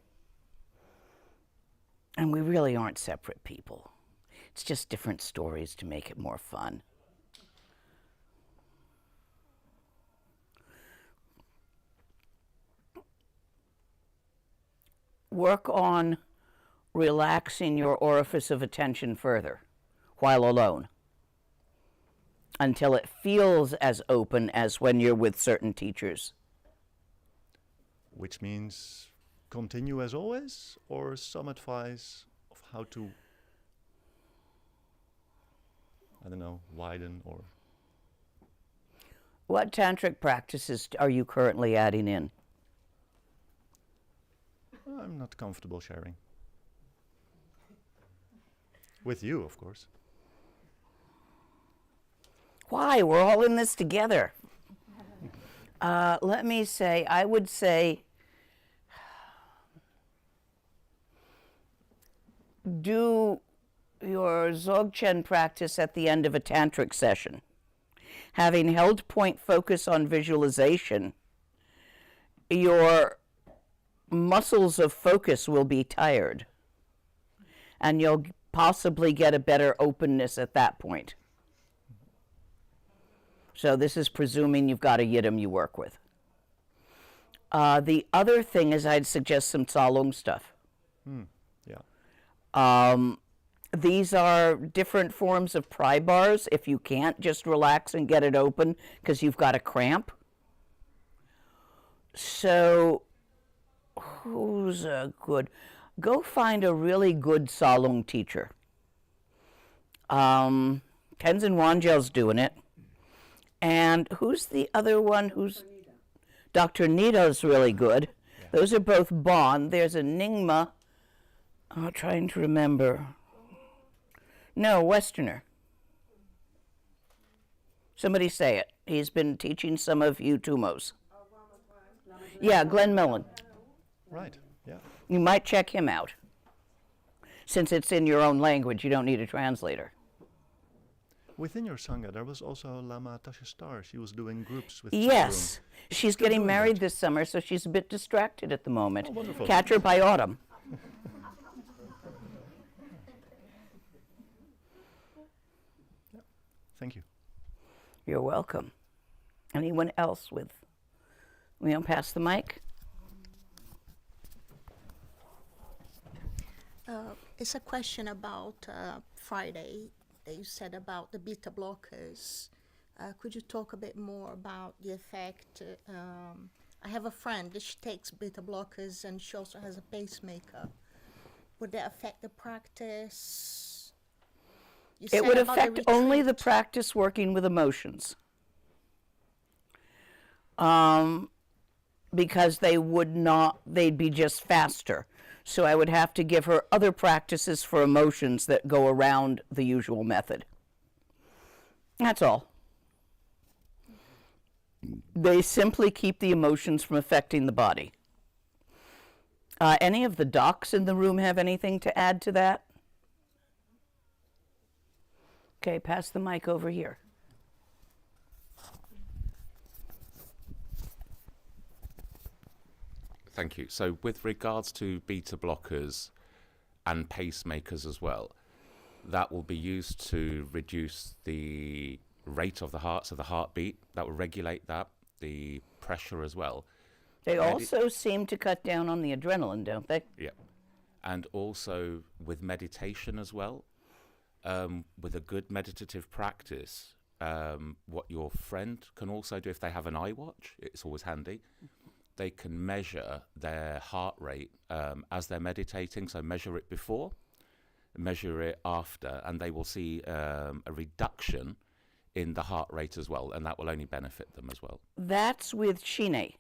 and we really aren't separate people. It's just different stories to make it more fun. Work on relaxing your orifice of attention further while alone until it feels as open as when you're with certain teachers. Which means continue as always, or some advice of how to, I don't know, widen or... What tantric practices are you currently adding in? I'm not comfortable sharing. With you, of course. Why? We're all in this together. Let me say, I would say, do your Dzogchen practice at the end of a tantric session. Having held point focus on visualization, your muscles of focus will be tired, and you'll possibly get a better openness at that point. So this is presuming you've got a yidam you work with. The other thing is I'd suggest some Tsalung stuff. Yeah. These are different forms of pry bars if you can't just relax and get it open because you've got a cramp. So who's a good... Go find a really good Tsalung teacher. Tenzin Wangel's doing it. And who's the other one who's... Dr. Nito's really good. Yeah. Those are both Bon. There's a Nyingma. I'm trying to remember. No, Westerner. Somebody say it. He's been teaching some of you Tumos. Yeah, Glenn Millen. Right, yeah. You might check him out. Since it's in your own language, you don't need a translator. Within your Sangha, there was also Lama Star. She was doing groups with Yes. She's Still getting doing married that. this summer, so she's a bit distracted at the moment. Oh, wonderful. Catch her by autumn. Thank you. You're welcome. Anyone else with... We don't pass the mic? It's a question about Friday. You said about the beta blockers. Could you talk a bit more about the effect? I have a friend that she takes beta blockers and she also has a pacemaker. Would that affect the practice? You It said would about the affect only the retreat. practice working with emotions. Because they'd be just faster. So I would have to give her other practices for emotions that go around the usual method. That's all. They simply keep the emotions from affecting the body. Any of the docs in the room have anything to add to that? Okay, pass the mic over here. Thank you. So with regards to beta blockers and pacemakers as well, that will be used to reduce the rate of the heart, so the heartbeat. That will regulate that, the pressure as well. They also seem to cut down on the adrenaline, don't they? Yeah. And also with meditation as well, with a good meditative practice, what your friend can also do if they have an iWatch, it's always handy. They can measure their heart rate as they're meditating, so measure it before, measure it after, and they will see a reduction in the heart rate as well, and that will only benefit them as well. That's with Shine.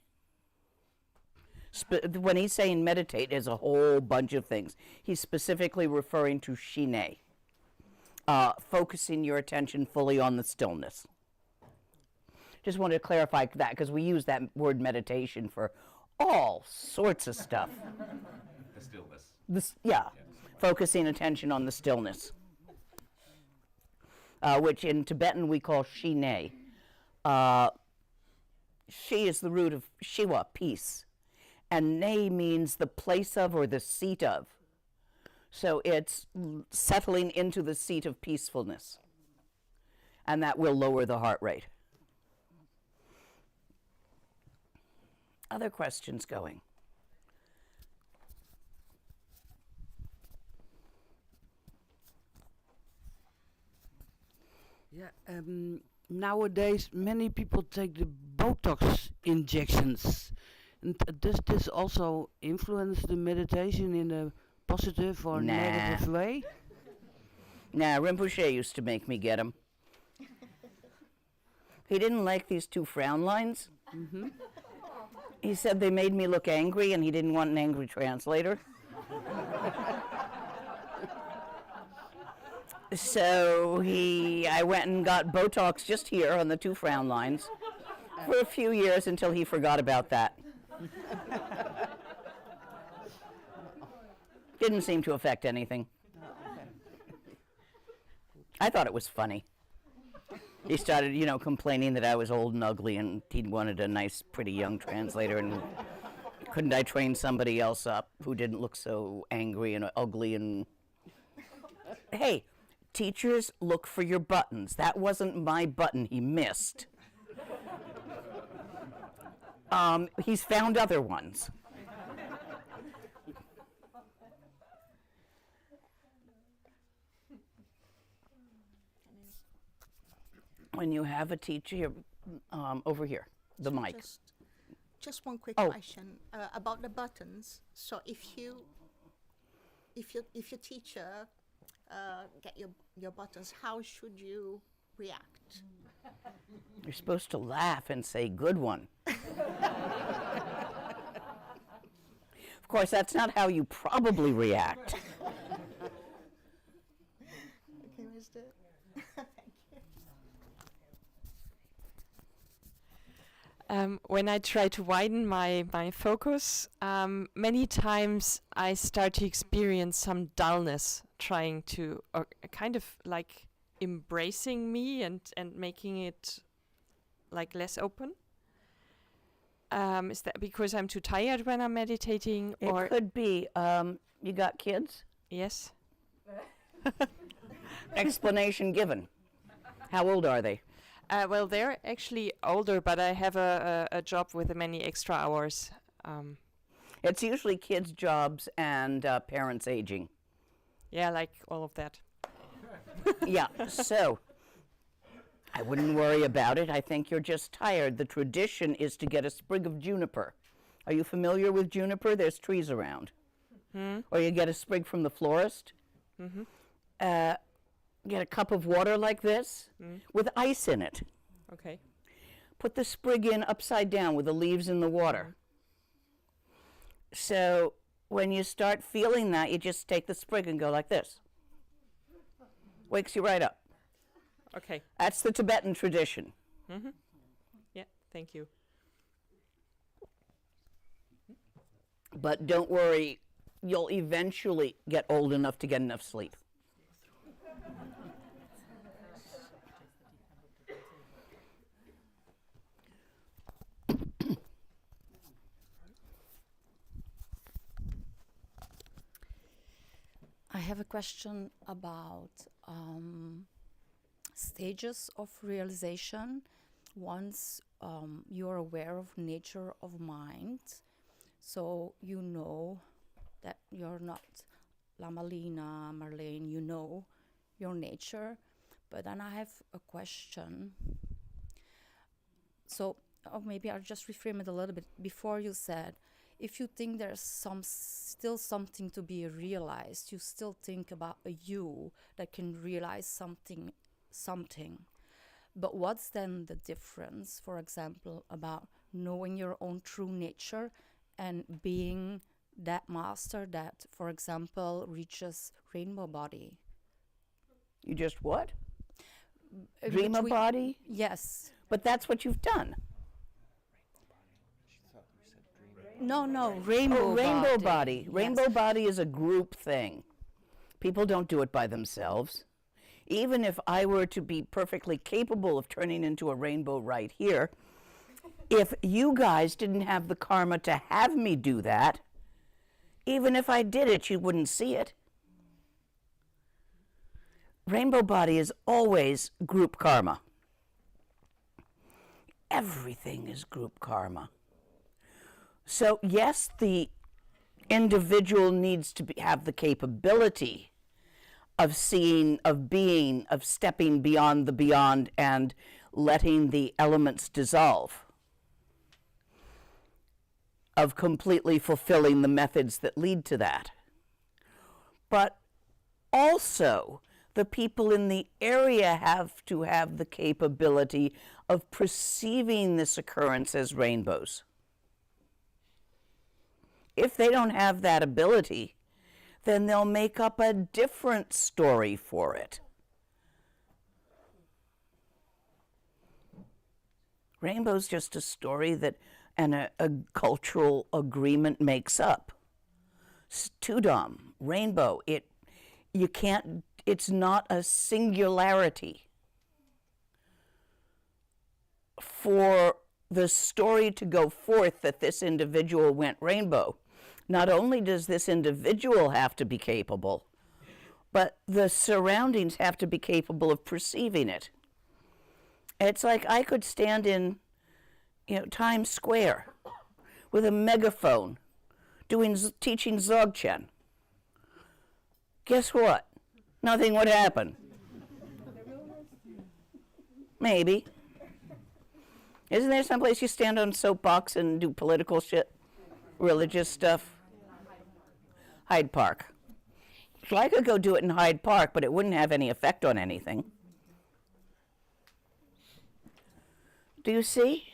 When he's saying meditate, there's a whole bunch of things. He's specifically referring to Shine, focusing your attention fully on the stillness. Just wanted to clarify that because we use that word meditation for all sorts of stuff. The stillness. Focusing attention on the stillness, which in Tibetan we call Shine. Shi is the root of Shiva, peace, and Ne means the place of or the seat of. So it's settling into the seat of peacefulness, and that will lower the heart rate. Other questions going? Yeah, nowadays many people take the Botox injections. And does this also influence the meditation in a positive or Nah. negative way? Nah, Rinpoche used to make me get them. He didn't like these two frown lines. Mm-hmm. He said they made me look angry, and he didn't want an angry translator. So I went and got Botox just here on the two frown lines for a few years until he forgot about that. Didn't seem to affect anything. I thought it was funny. He started, complaining that I was old and ugly, and he wanted a nice, pretty young translator, and couldn't I train somebody else up who didn't look so angry and ugly and... Hey, teachers, look for your buttons. That wasn't my button he missed. He's found other ones. When you have a teacher here, over here, the mic. Just one quick Oh. question about the buttons. So if your teacher get your buttons, how should you react? You're supposed to laugh and say, good one. Of course, that's not how you probably react. Okay, Mr. When I try to widen my focus, many times I start to experience some dullness, trying to, or kind of like embracing me and making it like less open? Is that because I'm too tired when I'm meditating? Or It could be, you got kids? yes. Explanation given. How old are they? Well, they're actually older, but I have a job with many extra hours. It's usually kids' jobs and parents aging. Yeah, like all of that. Yeah, so I wouldn't worry about it. I think you're just tired. The tradition is to get a sprig of juniper. Are you familiar with juniper? There's trees around. Or you get a sprig from the florist. Get a cup of water like this with ice in it. Okay. Put the sprig in upside down with the leaves in the water. So when you start feeling that, you just take the sprig and go like this. Wakes you right up. Okay. That's the Tibetan tradition. Yeah, thank you. But don't worry, you'll eventually get old enough to get enough sleep. I have a question about stages of realization. Once you're aware of nature of mind, so you know that you're not Lama Lena, Marlene, you know your nature. But then I have a question. So, or maybe I'll just reframe it a little bit. Before you said, if you think there's still something to be realized, you still think about a you that can realize something. But what's then the difference, for example, about knowing your own true nature and being that master that, for example, reaches rainbow body? You just what? Dream a body? Yes. But that's what you've done. No, rainbow body. Rainbow body. Yes. Rainbow body is a group thing. People don't do it by themselves. Even if I were to be perfectly capable of turning into a rainbow right here, if you guys didn't have the karma to have me do that, even if I did it, you wouldn't see it. Rainbow body is always group karma. Everything is group karma. So yes, the individual needs to have the capability of seeing, of being, of stepping beyond the beyond and letting the elements dissolve, of completely fulfilling the methods that lead to that. But also, the people in the area have to have the capability of perceiving this occurrence as rainbows. If they don't have that ability, then they'll make up a different story for it. Rainbow's just a story that a cultural agreement makes up. Tudam, rainbow, it's not a singularity. For the story to go forth that this individual went rainbow, not only does this individual have to be capable, but the surroundings have to be capable of perceiving it. It's like I could stand in, Times Square with a megaphone teaching Dzogchen. Guess what? Nothing would happen. Maybe. Isn't there someplace you stand on soapbox and do political shit? Religious stuff? Hyde Park. So I could go do it in Hyde Park, but it wouldn't have any effect on anything. Do you see?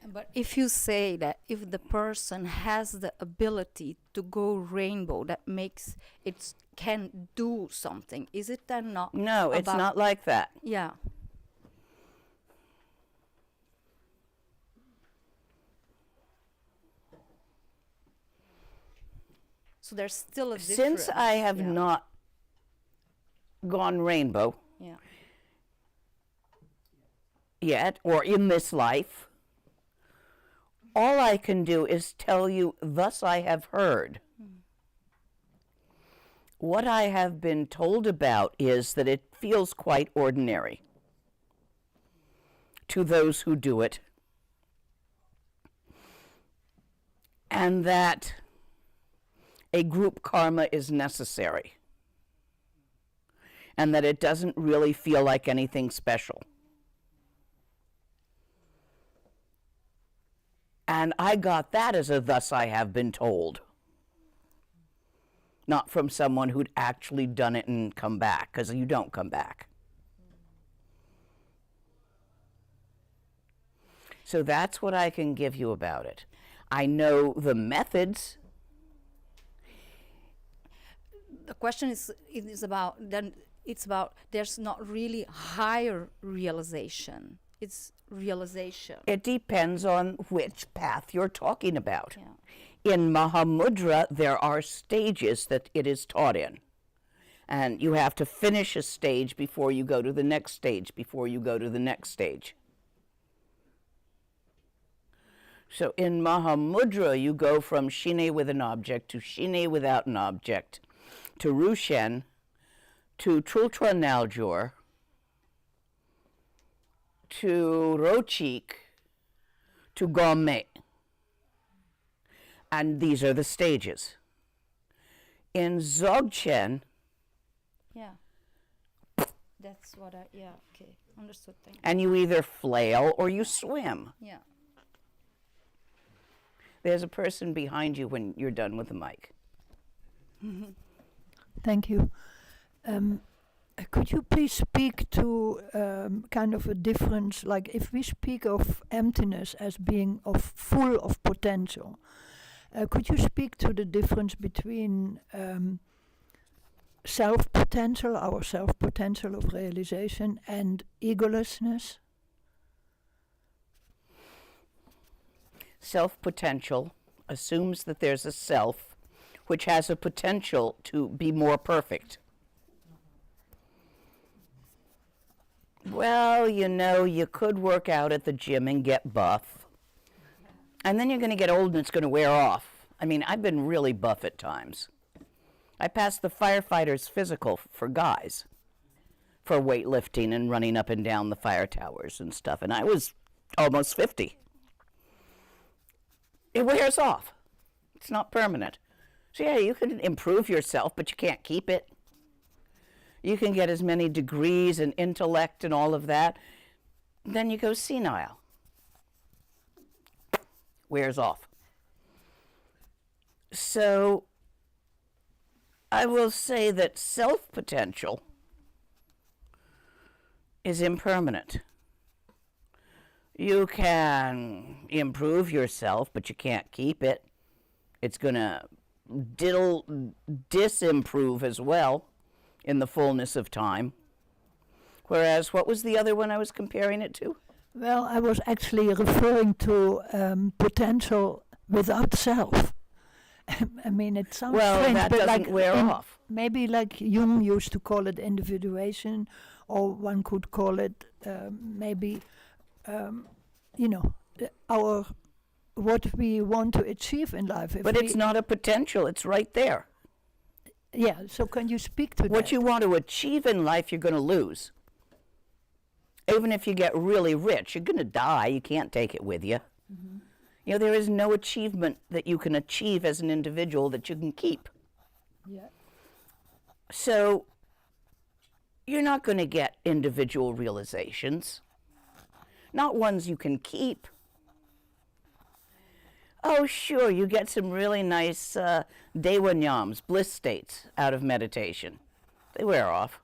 But if you say that if the person has the ability to go rainbow, that makes it can do something, is it then not? No, it's not like that. Yeah. So there's still a difference. Since I have not gone rainbow Yeah. yet, or in this life. All I can do is tell you, thus I have heard. What I have been told about is that it feels quite ordinary to those who do it, and that a group karma is necessary, and that it doesn't really feel like anything special. And I got that as a thus I have been told, not from someone who'd actually done it and come back, because you don't come back. So that's what I can give you about it. I know the methods. The question is about then. It's about there's not really higher realization. It's realization. It depends on which path you're talking about. Yeah. In Mahamudra, there are stages that it is taught in. And you have to finish a stage before you go to the next stage, before you go to the next stage. So in Mahamudra, you go from Shine with an object to Shine without an object, to Rushen, to Trultra Naljor, to Rochik, to Gomme. And these are the stages. In Dzogchen, Yeah. That's what I. Yeah. Okay. Understood. Thank you. and you either flail or you swim. Yeah. There's a person behind you when you're done with the mic. Thank you. Could you please speak to kind of a difference, like if we speak of emptiness as being full of potential, could you speak to the difference between self-potential, our self-potential of realization, and egolessness? Self-potential assumes that there's a self which has a potential to be more perfect. Well, you know, you could work out at the gym and get buff. And then you're going to get old and it's going to wear off. I mean, I've been really buff at times. I passed the firefighter's physical for guys for weightlifting and running up and down the fire towers and stuff. And I was almost 50. It wears off. It's not permanent. So yeah, you can improve yourself, but you can't keep it. You can get as many degrees and intellect and all of that. Then you go senile. Wears off. So I will say that self-potential is impermanent. You can improve yourself, but you can't keep it. It's going to disimprove as well in the fullness of time. Whereas, what was the other one I was comparing it to? Well, I was actually referring to potential without self. I mean, it sounds strange, that but doesn't like wear off. Maybe like Jung used to call it individuation, or one could call it maybe, our what we want to achieve in life. But it's not a potential; it's right there. Yeah. So can you speak to that? What you want to achieve in life, you're going to lose. Even if you get really rich, you're going to die. You can't take it with you. Mm-hmm. You know, there is no achievement that you can achieve as an individual that you can keep. Yeah. So you're not going to get individual realizations, not ones you can keep. Oh, sure, you get some really nice dewa nyams, bliss states, out of meditation. They wear off.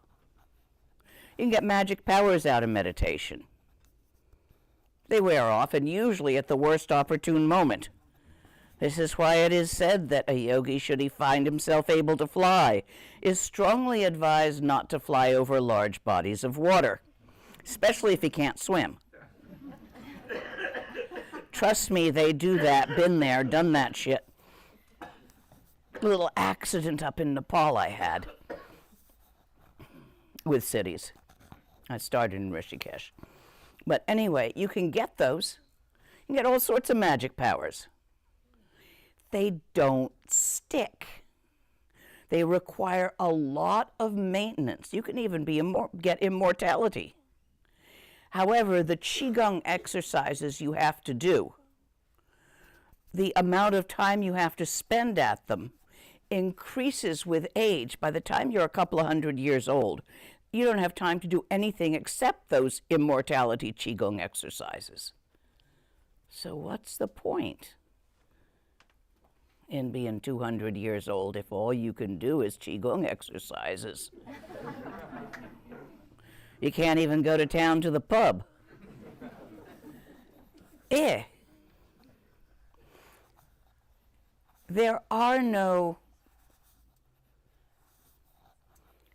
You can get magic powers out of meditation. They wear off, and usually at the worst opportune moment. This is why it is said that a yogi, should he find himself able to fly, is strongly advised not to fly over large bodies of water, especially if he can't swim. Trust me, they do that, been there, done that shit. A little accident up in Nepal I had. with cities. I started in Rishikesh. But anyway, you can get those. You can get all sorts of magic powers. They don't stick. They require a lot of maintenance. You can even get immortality. However, the Qigong exercises you have to do, the amount of time you have to spend at them increases with age. By the time you're a couple of 100 years old, you don't have time to do anything except those immortality Qigong exercises. So what's the point in being 200 years old if all you can do is Qigong exercises? You can't even go to town to the pub. There are no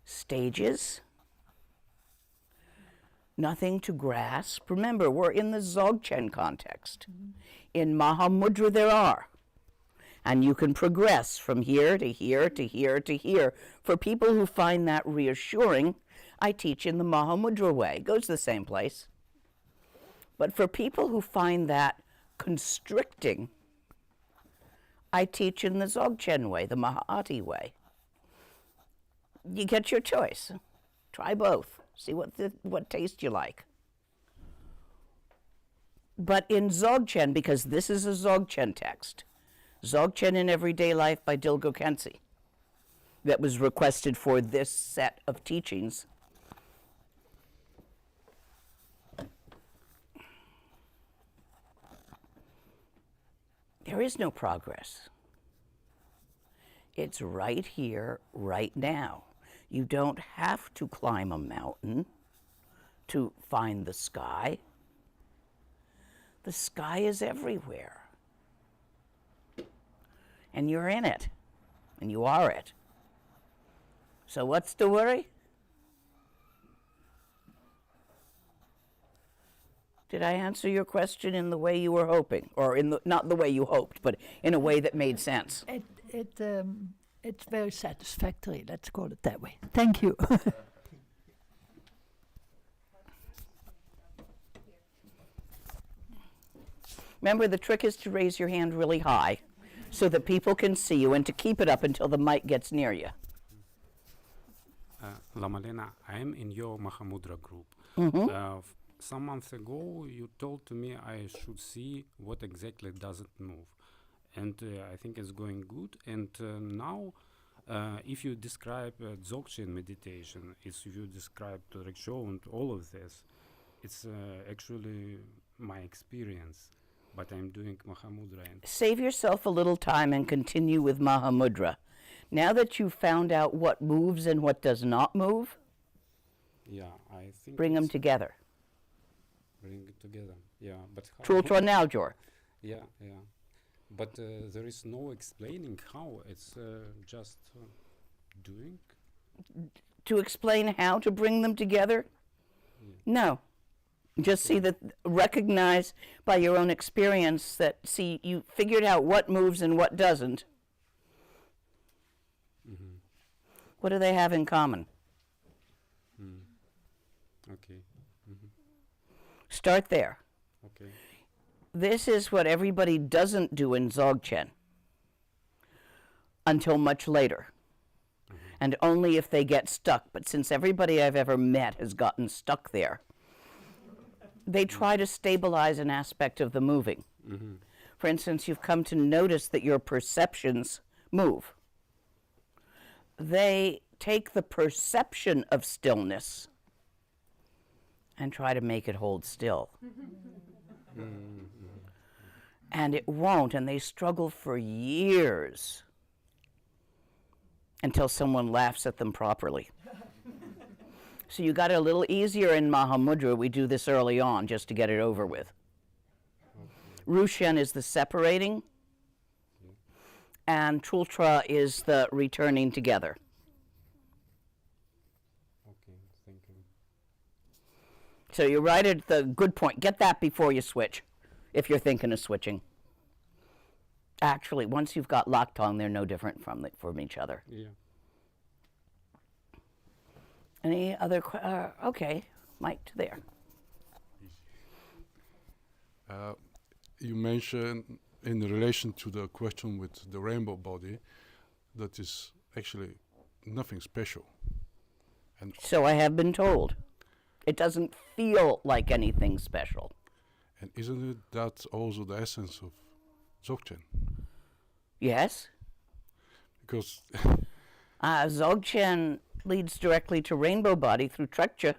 stages, nothing to grasp. Remember, we're in the Dzogchen context. In Mahamudra there are. And you can progress from here to here to here to here. For people who find that reassuring, I teach in the Mahamudra way. It goes to the same place. But for people who find that constricting, I teach in the Dzogchen way, the Maha'ati way. You get your choice. Try both. See what taste you like. But in Dzogchen, because this is a Dzogchen text, Dzogchen in Everyday Life by Dilgo Khyentse, that was requested for this set of teachings. There is no progress. It's right here, right now. You don't have to climb a mountain to find the sky. The sky is everywhere. And you're in it, and you are it. So what's the worry? Did I answer your question in the way you were hoping? Or not the way you hoped, but in a way that made sense? It's very satisfactory, let's call it that way. Thank you. Remember, the trick is to raise your hand really high so that people can see you, and to keep it up until the mic gets near you. Lama Lena, I am in your Mahamudra group. Some months ago, you told to me I should see what exactly doesn't move. And I think it's going good. And now, if you describe Dzogchen meditation, if you describe Riksho and all of this, it's actually my experience. But I'm doing Mahamudra. Save yourself a little time and continue with Mahamudra. Now that you've found out what moves and what does not move, I think bring them together. Bring it together, but how? Trultra Naljor. But there is no explaining how. It's just doing. To explain how to bring them together? No. Just recognize by your own experience that, you figured out what moves and what doesn't. What do they have in common? Okay. Start there. Okay. This is what everybody doesn't do in Dzogchen until much later. And only if they get stuck. But since everybody I've ever met has gotten stuck there, they try to stabilize an aspect of the moving. For instance, you've come to notice that your perceptions move. They take the perception of stillness and try to make it hold still. And it won't, and they struggle for years until someone laughs at them properly. So you got it a little easier in Mahamudra. We do this early on just to get it over with. Rushen is the separating, and Trultra is the returning together. Okay, thank you. So you're right at the good point. Get that before you switch, if you're thinking of switching. Actually, once you've got Laktong, they're no different from each other. Any other okay, Mike, to there. You mentioned in relation to the question with the rainbow body, that is actually nothing special. And so I have been told. It doesn't feel like anything special. And isn't it that also the essence of Dzogchen? Yes. Because Dzogchen leads directly to rainbow body through Trekcha.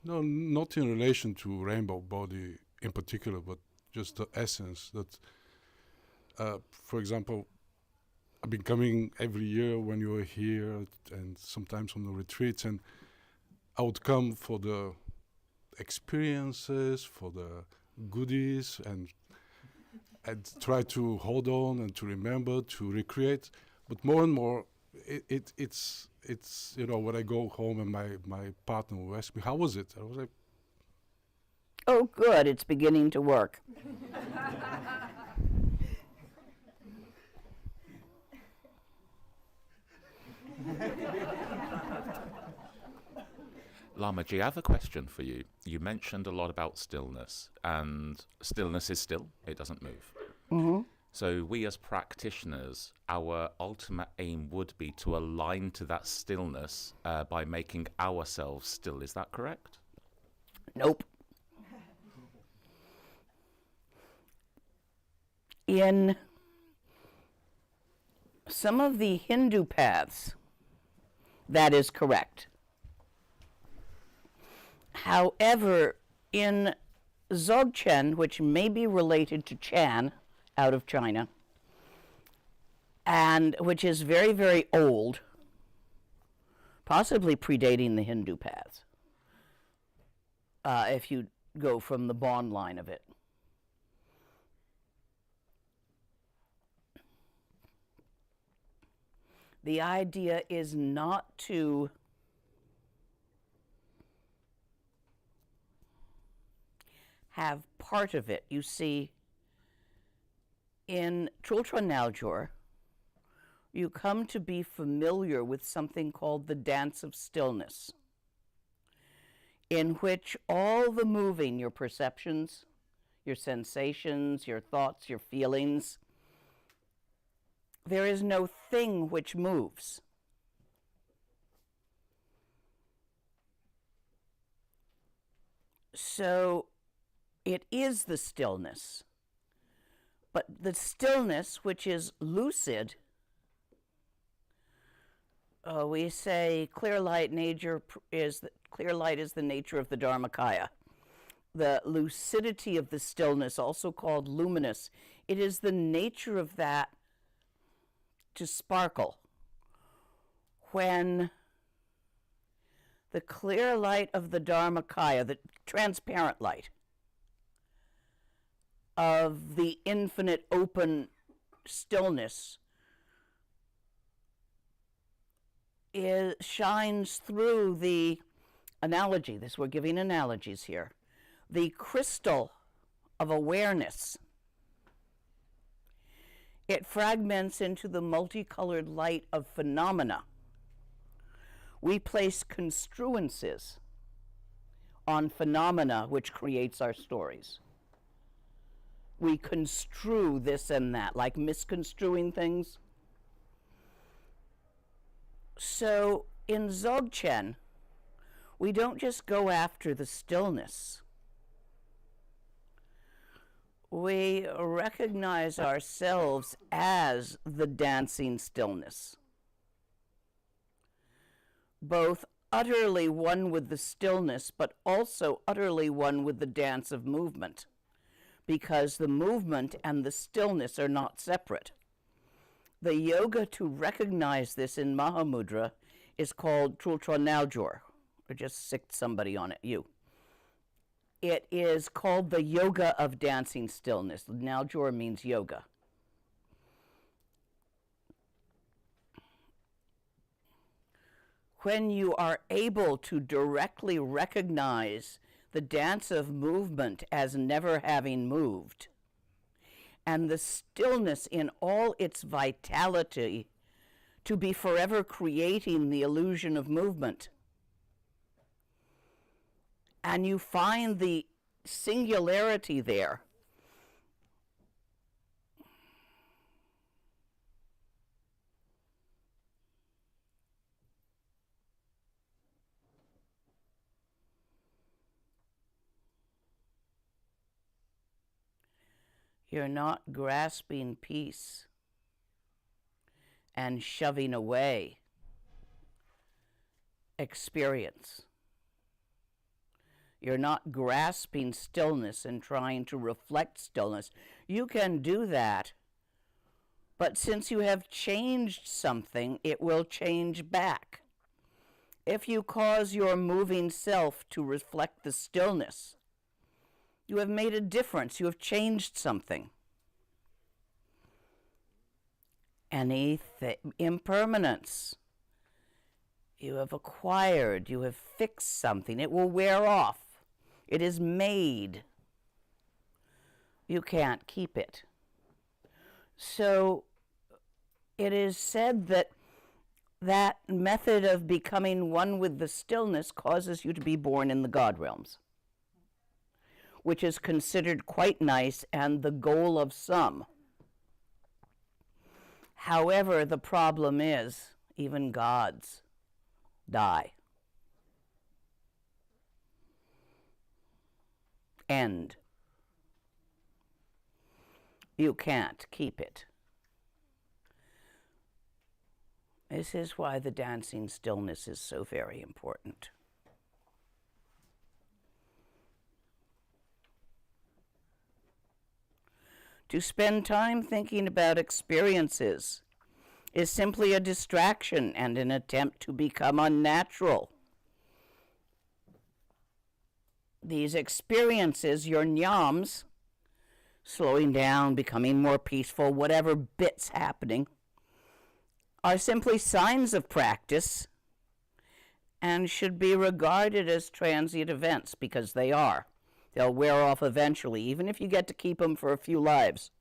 No, not in relation to rainbow body in particular, but just the essence that, for example, I've been coming every year when you were here and sometimes on the retreats, and I would come for the experiences, for the goodies, and I'd try to hold on and to remember, to recreate. But more and more, it's you know, when I go home and my partner will ask me, how was it? I was like, oh, good, it's beginning to work. Lama G, I have a question for you. You mentioned a lot about stillness, and stillness is still, it doesn't move. Mm-hmm. So we as practitioners, our ultimate aim would be to align to that stillness by making ourselves still. Is that correct? Nope. In some of the Hindu paths, that is correct. However, in Dzogchen, which may be related to Chan out of China, and which is very, very old, possibly predating the Hindu paths, if you go from the Bon line of it. The idea is not to have part of it. You see, in Trultra Naljor, you come to be familiar with something called the dance of stillness, in which all the moving, your perceptions, your sensations, your thoughts, your feelings, there is no thing which moves. So it is the stillness. But the stillness, which is lucid, we say clear light is the nature of the Dharmakaya. The lucidity of the stillness, also called luminous, it is the nature of that to sparkle. When the clear light of the Dharmakaya, the transparent light of the infinite open stillness, shines through the analogy. We're giving analogies here. The crystal of awareness. It fragments into the multicolored light of phenomena. We place construences on phenomena which creates our stories. We construe this and that, like misconstruing things. So in Dzogchen, we don't just go after the stillness. We recognize ourselves as the dancing stillness, both utterly one with the stillness, but also utterly one with the dance of movement, because the movement and the stillness are not separate. The yoga to recognize this in Mahamudra is called Trultra Naljor. I just sicked somebody on it, you. It is called the yoga of dancing stillness. Naljor means yoga. When you are able to directly recognize the dance of movement as never having moved, and the stillness in all its vitality to be forever creating the illusion of movement, and you find the singularity there. You're not grasping peace and shoving away experience. You're not grasping stillness and trying to reflect stillness. You can do that, but since you have changed something, it will change back. If you cause your moving self to reflect the stillness, you have made a difference. You have changed something. Impermanence. You have acquired, you have fixed something. It will wear off. It is made. You can't keep it. So it is said that that method of becoming one with the stillness causes you to be born in the God realms, which is considered quite nice and the goal of some. However, the problem is, even gods die. End. You can't keep it. This is why the dancing stillness is so very important. To spend time thinking about experiences is simply a distraction and an attempt to become unnatural. These experiences, your nyams, slowing down, becoming more peaceful, whatever bit's happening, are simply signs of practice and should be regarded as transient events, because they are. They'll wear off eventually, even if you get to keep them for a few lives.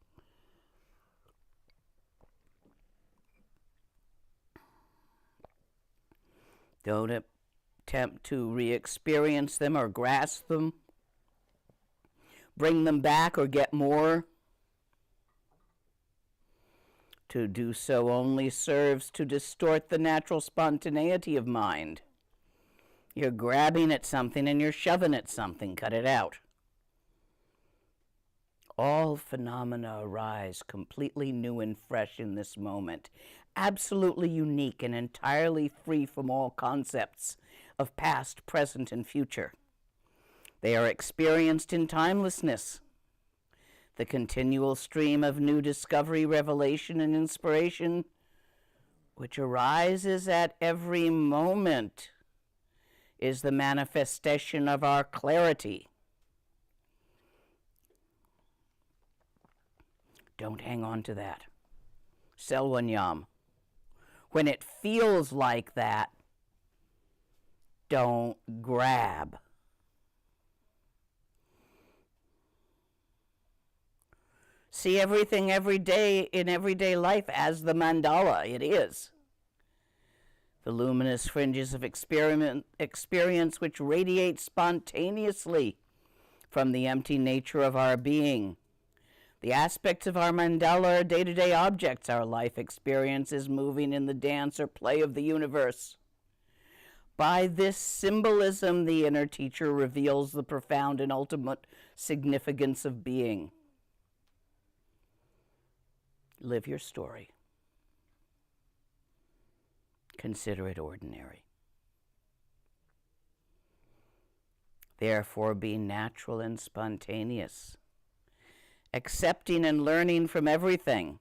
Don't attempt to re-experience them or grasp them, bring them back or get more. To do so only serves to distort the natural spontaneity of mind. You're grabbing at something and you're shoving at something. Cut it out. All phenomena arise completely new and fresh in this moment, absolutely unique and entirely free from all concepts of past, present, and future. They are experienced in timelessness. The continual stream of new discovery, revelation, and inspiration, which arises at every moment, is the manifestation of our clarity. Don't hang on to that. Sell one yam. When it feels like that, don't grab. See everything every day in everyday life as the mandala it is. The luminous fringes of experience which radiate spontaneously from the empty nature of our being. The aspects of our mandala are day-to-day objects. Our life experience is moving in the dance or play of the universe. By this symbolism, the inner teacher reveals the profound and ultimate significance of being. Live your story. Consider it ordinary. Therefore, be natural and spontaneous, accepting and learning from everything.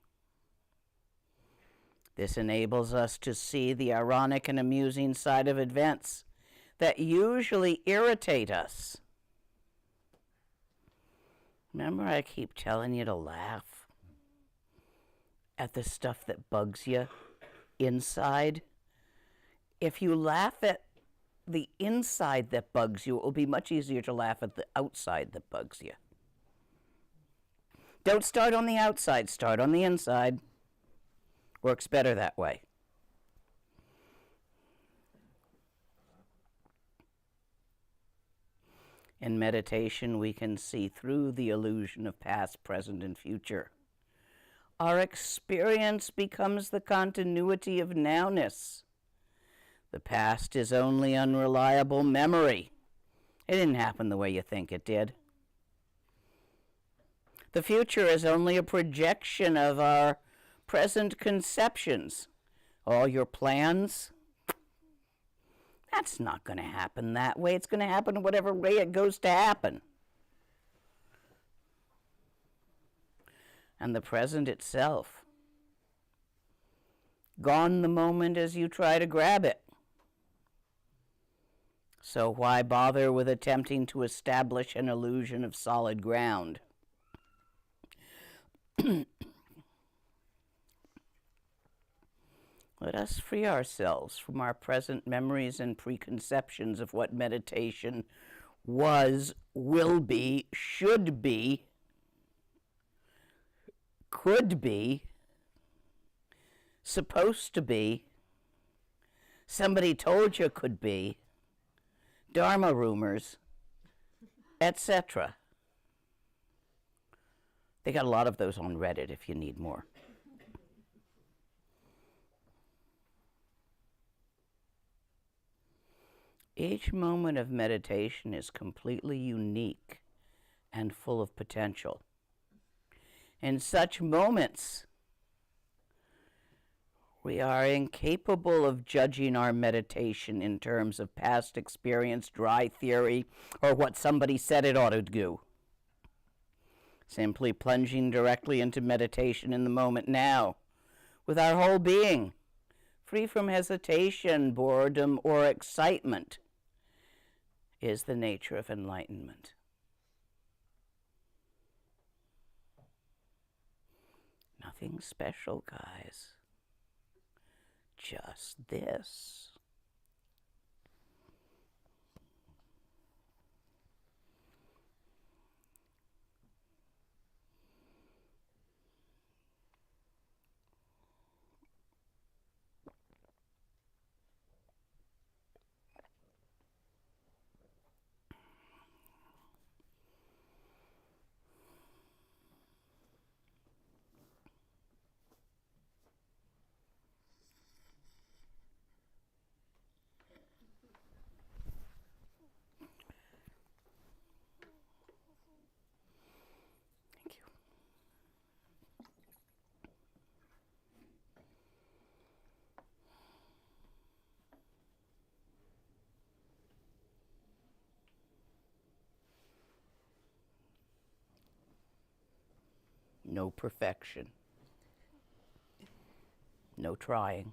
This enables us to see the ironic and amusing side of events that usually irritate us. Remember, I keep telling you to laugh at the stuff that bugs you inside? If you laugh at the inside that bugs you, it will be much easier to laugh at the outside that bugs you. Don't start on the outside, start on the inside. Works better that way. In meditation, we can see through the illusion of past, present, and future. Our experience becomes the continuity of nowness. The past is only unreliable memory. It didn't happen the way you think it did. The future is only a projection of our present conceptions. All your plans, that's not going to happen that way. It's going to happen whatever way it goes to happen. And the present itself, gone the moment as you try to grab it. So why bother with attempting to establish an illusion of solid ground? Let us free ourselves from our present memories and preconceptions of what meditation was, will be, should be, could be, supposed to be, somebody told you could be, Dharma rumors, etc. They got a lot of those on Reddit if you need more. Each moment of meditation is completely unique and full of potential. In such moments, we are incapable of judging our meditation in terms of past experience, dry theory, or what somebody said it ought to do. Simply plunging directly into meditation in the moment now, with our whole being, free from hesitation, boredom, or excitement, is the nature of enlightenment. Nothing special, guys. Just this. No perfection. No trying.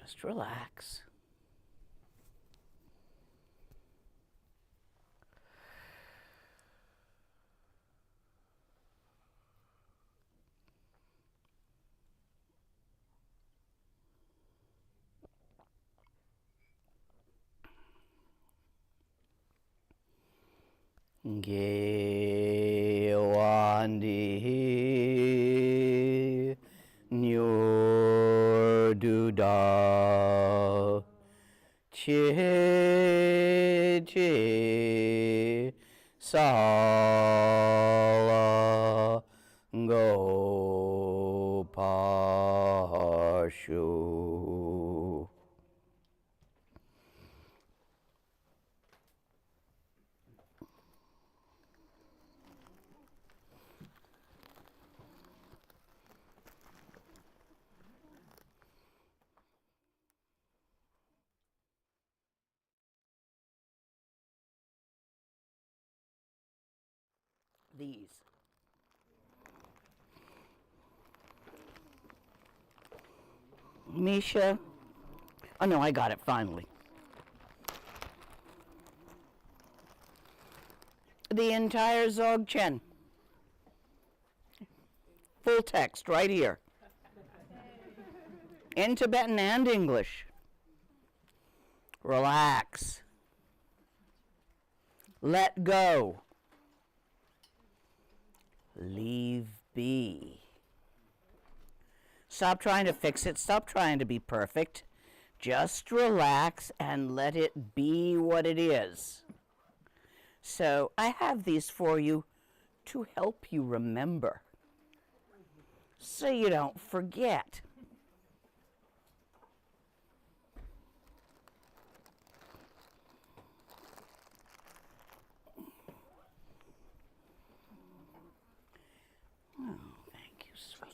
Just relax. Gewandi Nyur Duda Che Che Sala Go Pashu. These. Misha. Oh no, I got it finally. The entire Dzogchen. Full text right here. In Tibetan and English. Relax. Let go. Leave be. Stop trying to fix it. Stop trying to be perfect. Just relax and let it be what it is. So I have these for you to help you remember, so you don't forget. Oh, thank you, sweetie.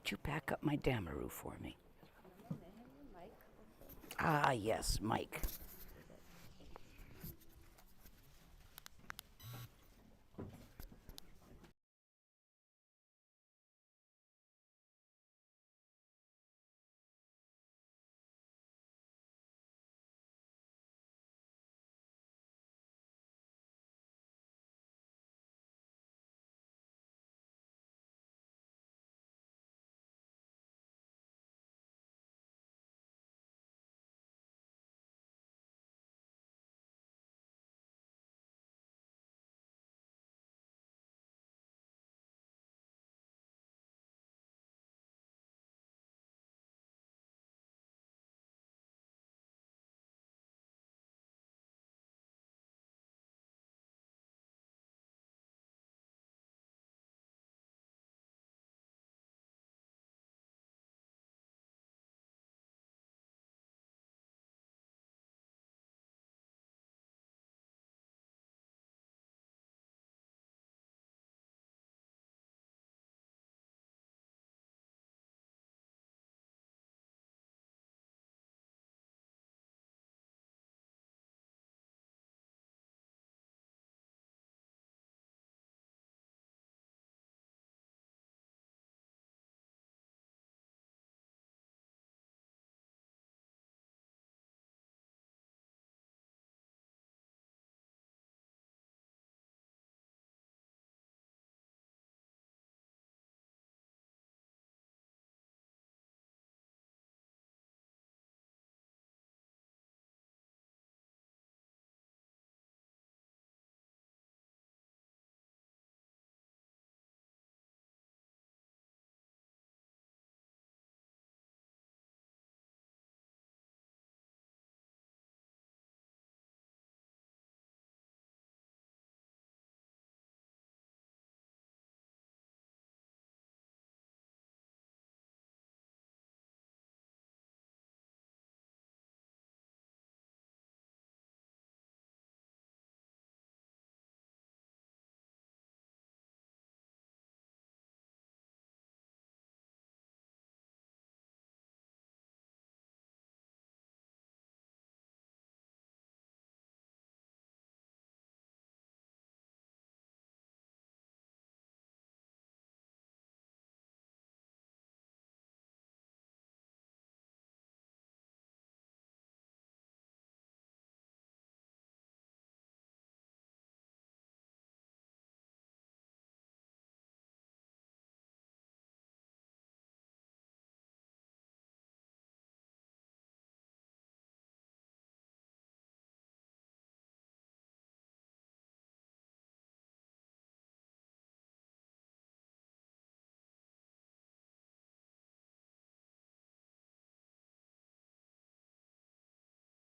Would you back up my Damaru for me? Ah, yes, Mike.